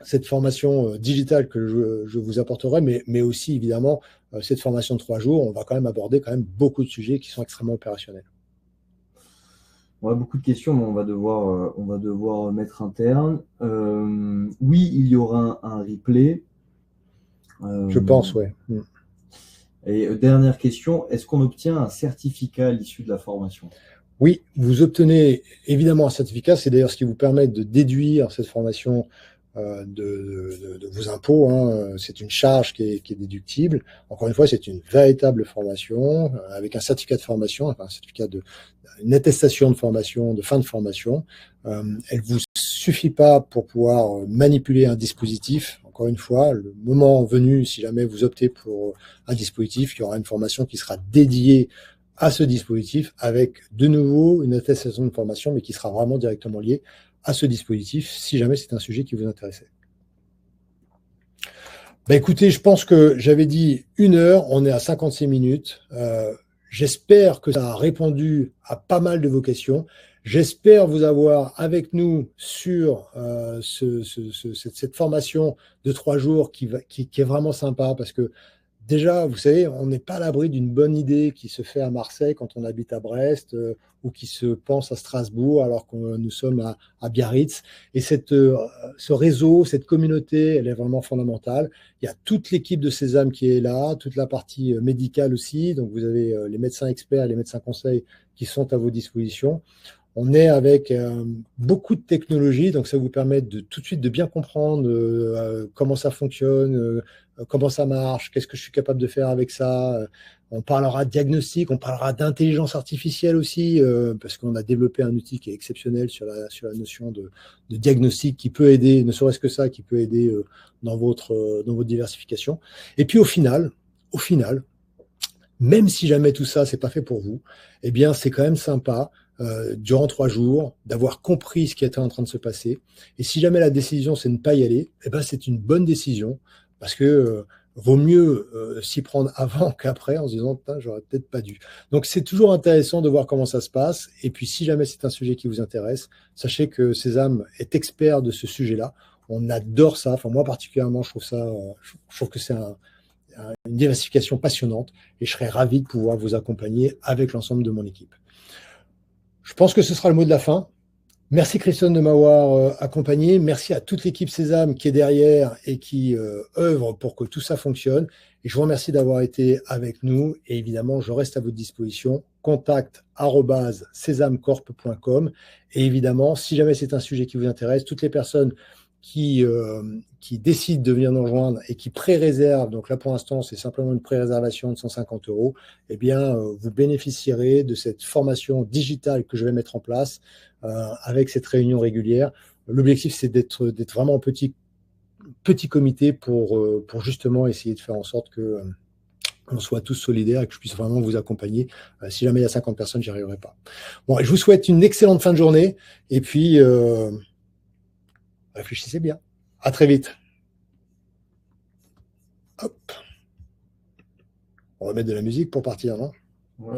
cette formation digitale que je vous apporterai, mais aussi évidemment cette formation de 3 jours, on va quand même aborder quand même beaucoup de sujets qui sont extrêmement opérationnels. On a beaucoup de questions, mais on va devoir mettre un terme. Oui, il y aura un replay. Je pense, oui. Et dernière question, est-ce qu'on obtient un certificat à l'issue de la formation? Oui, vous obtenez évidemment un certificat, c'est d'ailleurs ce qui vous permet de déduire cette formation de vos impôts. Hein. C'est une charge qui est déductible. Encore une fois, c'est une véritable formation avec un certificat de formation, enfin, un certificat une attestation de formation, de fin de formation. Elle vous suffit pas pour pouvoir manipuler un dispositif. Encore une fois, le moment venu, si jamais vous optez pour un dispositif, il y aura une formation qui sera dédiée à ce dispositif avec de nouveau une attestation de formation, mais qui sera vraiment directement liée à ce dispositif, si jamais c'est un sujet qui vous intéressait. Écoutez, je pense que j'avais dit 1 heure, on est à 56 minutes. J'espère que ça a répondu à pas mal de vos questions. J'espère vous avoir avec nous sur cette formation de 3 jours qui est vraiment sympa parce que déjà, vous savez, on n'est pas à l'abri d'une bonne idée qui se fait à Marseille quand on habite à Brest ou qui se pense à Strasbourg alors que nous sommes à Biarritz. Et ce réseau, cette communauté, elle est vraiment fondamentale. Il y a toute l'équipe de Sésame qui est là, toute la partie médicale aussi. Donc, vous avez les médecins experts, les médecins conseils qui sont à vos dispositions. On est avec beaucoup de technologies, donc ça vous permet tout de suite de bien comprendre comment ça fonctionne, comment ça marche, qu'est-ce que je suis capable de faire avec ça. On parlera de diagnostic, on parlera d'intelligence artificielle aussi, parce qu'on a développé un outil qui est exceptionnel sur la notion de diagnostic qui peut aider, ne serait-ce que ça, qui peut aider dans votre diversification. Et puis au final, même si jamais tout ça, c'est pas fait pour vous, eh bien, c'est quand même sympa durant 3 jours, d'avoir compris ce qui était en train de se passer. Et si jamais la décision, c'est de ne pas y aller, eh ben, c'est une bonne décision parce que vaut mieux s'y prendre avant qu'après en se disant, j'aurais peut-être pas dû. Donc, c'est toujours intéressant de voir comment ça se passe. Et puis, si jamais c'est un sujet qui vous intéresse, sachez que Sésame est expert de ce sujet-là. On adore ça. Enfin, moi, particulièrement, je trouve que c'est une diversification passionnante et je serais ravi de pouvoir vous accompagner avec l'ensemble de mon équipe. Je pense que ce sera le mot de la fin. Merci Christian de m'avoir accompagné. Merci à toute l'équipe Sésame qui est derrière et qui œuvre pour que tout ça fonctionne. Et je vous remercie d'avoir été avec nous. Et évidemment, je reste à votre disposition. contact@sesamecorp.com. Et évidemment, si jamais c'est un sujet qui vous intéresse, toutes les personnes qui décident de venir nous rejoindre et qui pré-réservent, donc là pour l'instant c'est simplement une pré-réservation de 150 €, eh bien vous bénéficierez de cette formation digitale que je vais mettre en place avec cette réunion régulière. L'objectif c'est d'être vraiment en petit comité pour justement essayer de faire en sorte que on soit tous solidaires et que je puisse vraiment vous accompagner. Si jamais il y a 50 personnes, j'y arriverai pas. Bon, je vous souhaite une excellente fin de journée et puis réfléchissez bien. À très vite. Hop. On va mettre de la musique pour partir, non? Ouais.